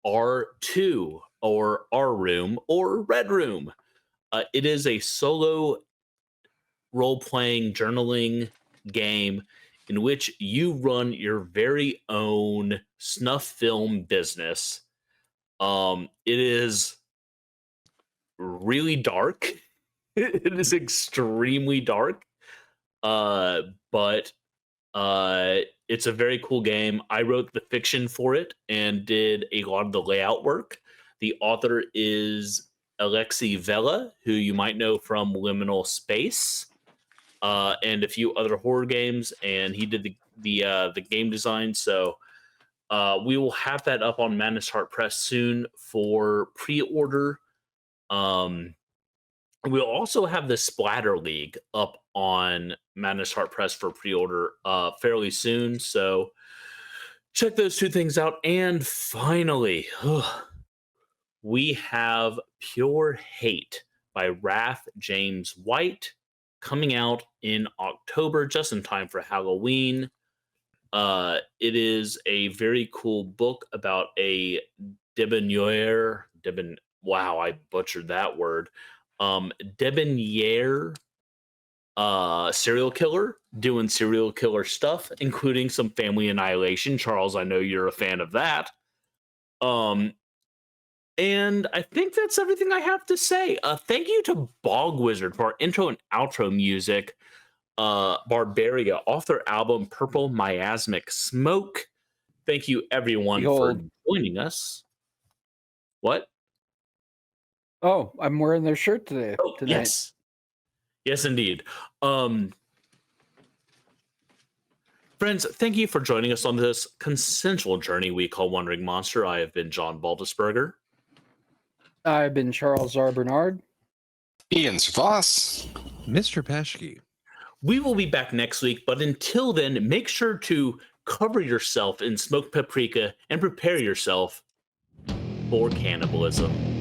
R2 or R Room or Red Room. It is a solo role-playing journaling game in which you run your very own snuff film business. It is really dark. It is extremely dark. But it's a very cool game. I wrote the fiction for it and did a lot of the layout work. The author is Alexei Vela, who you might know from Liminal Space, and a few other horror games, and he did the game design. So we will have that up on Madness Heart Press soon for pre-order. We'll also have the Splatter League up on Madness Heart Press for pre-order fairly soon. So check those two things out. And finally, we have Pure Hate by Raph James White coming out in October, just in time for Halloween. It is a very cool book about a debonair. Wow, I butchered that word. Debonair serial killer doing serial killer stuff, including some family annihilation. Charles, I know you're a fan of that. And I think that's everything I have to say. Thank you to Bog Wizard for our intro and outro music. Barbaria off their album Purple Miasmic Smoke. Thank you everyone for joining us. What? Oh, I'm wearing their shirt today. Yes. Yes, indeed. Friends, thank you for joining us on this consensual journey we call Wandering Monster. I have been John Baldisberger. I've been Charles R. Bernard. Ian Voss. Mr. Peschke. We will be back next week, but until then, make sure to cover yourself in smoked paprika and prepare yourself for cannibalism.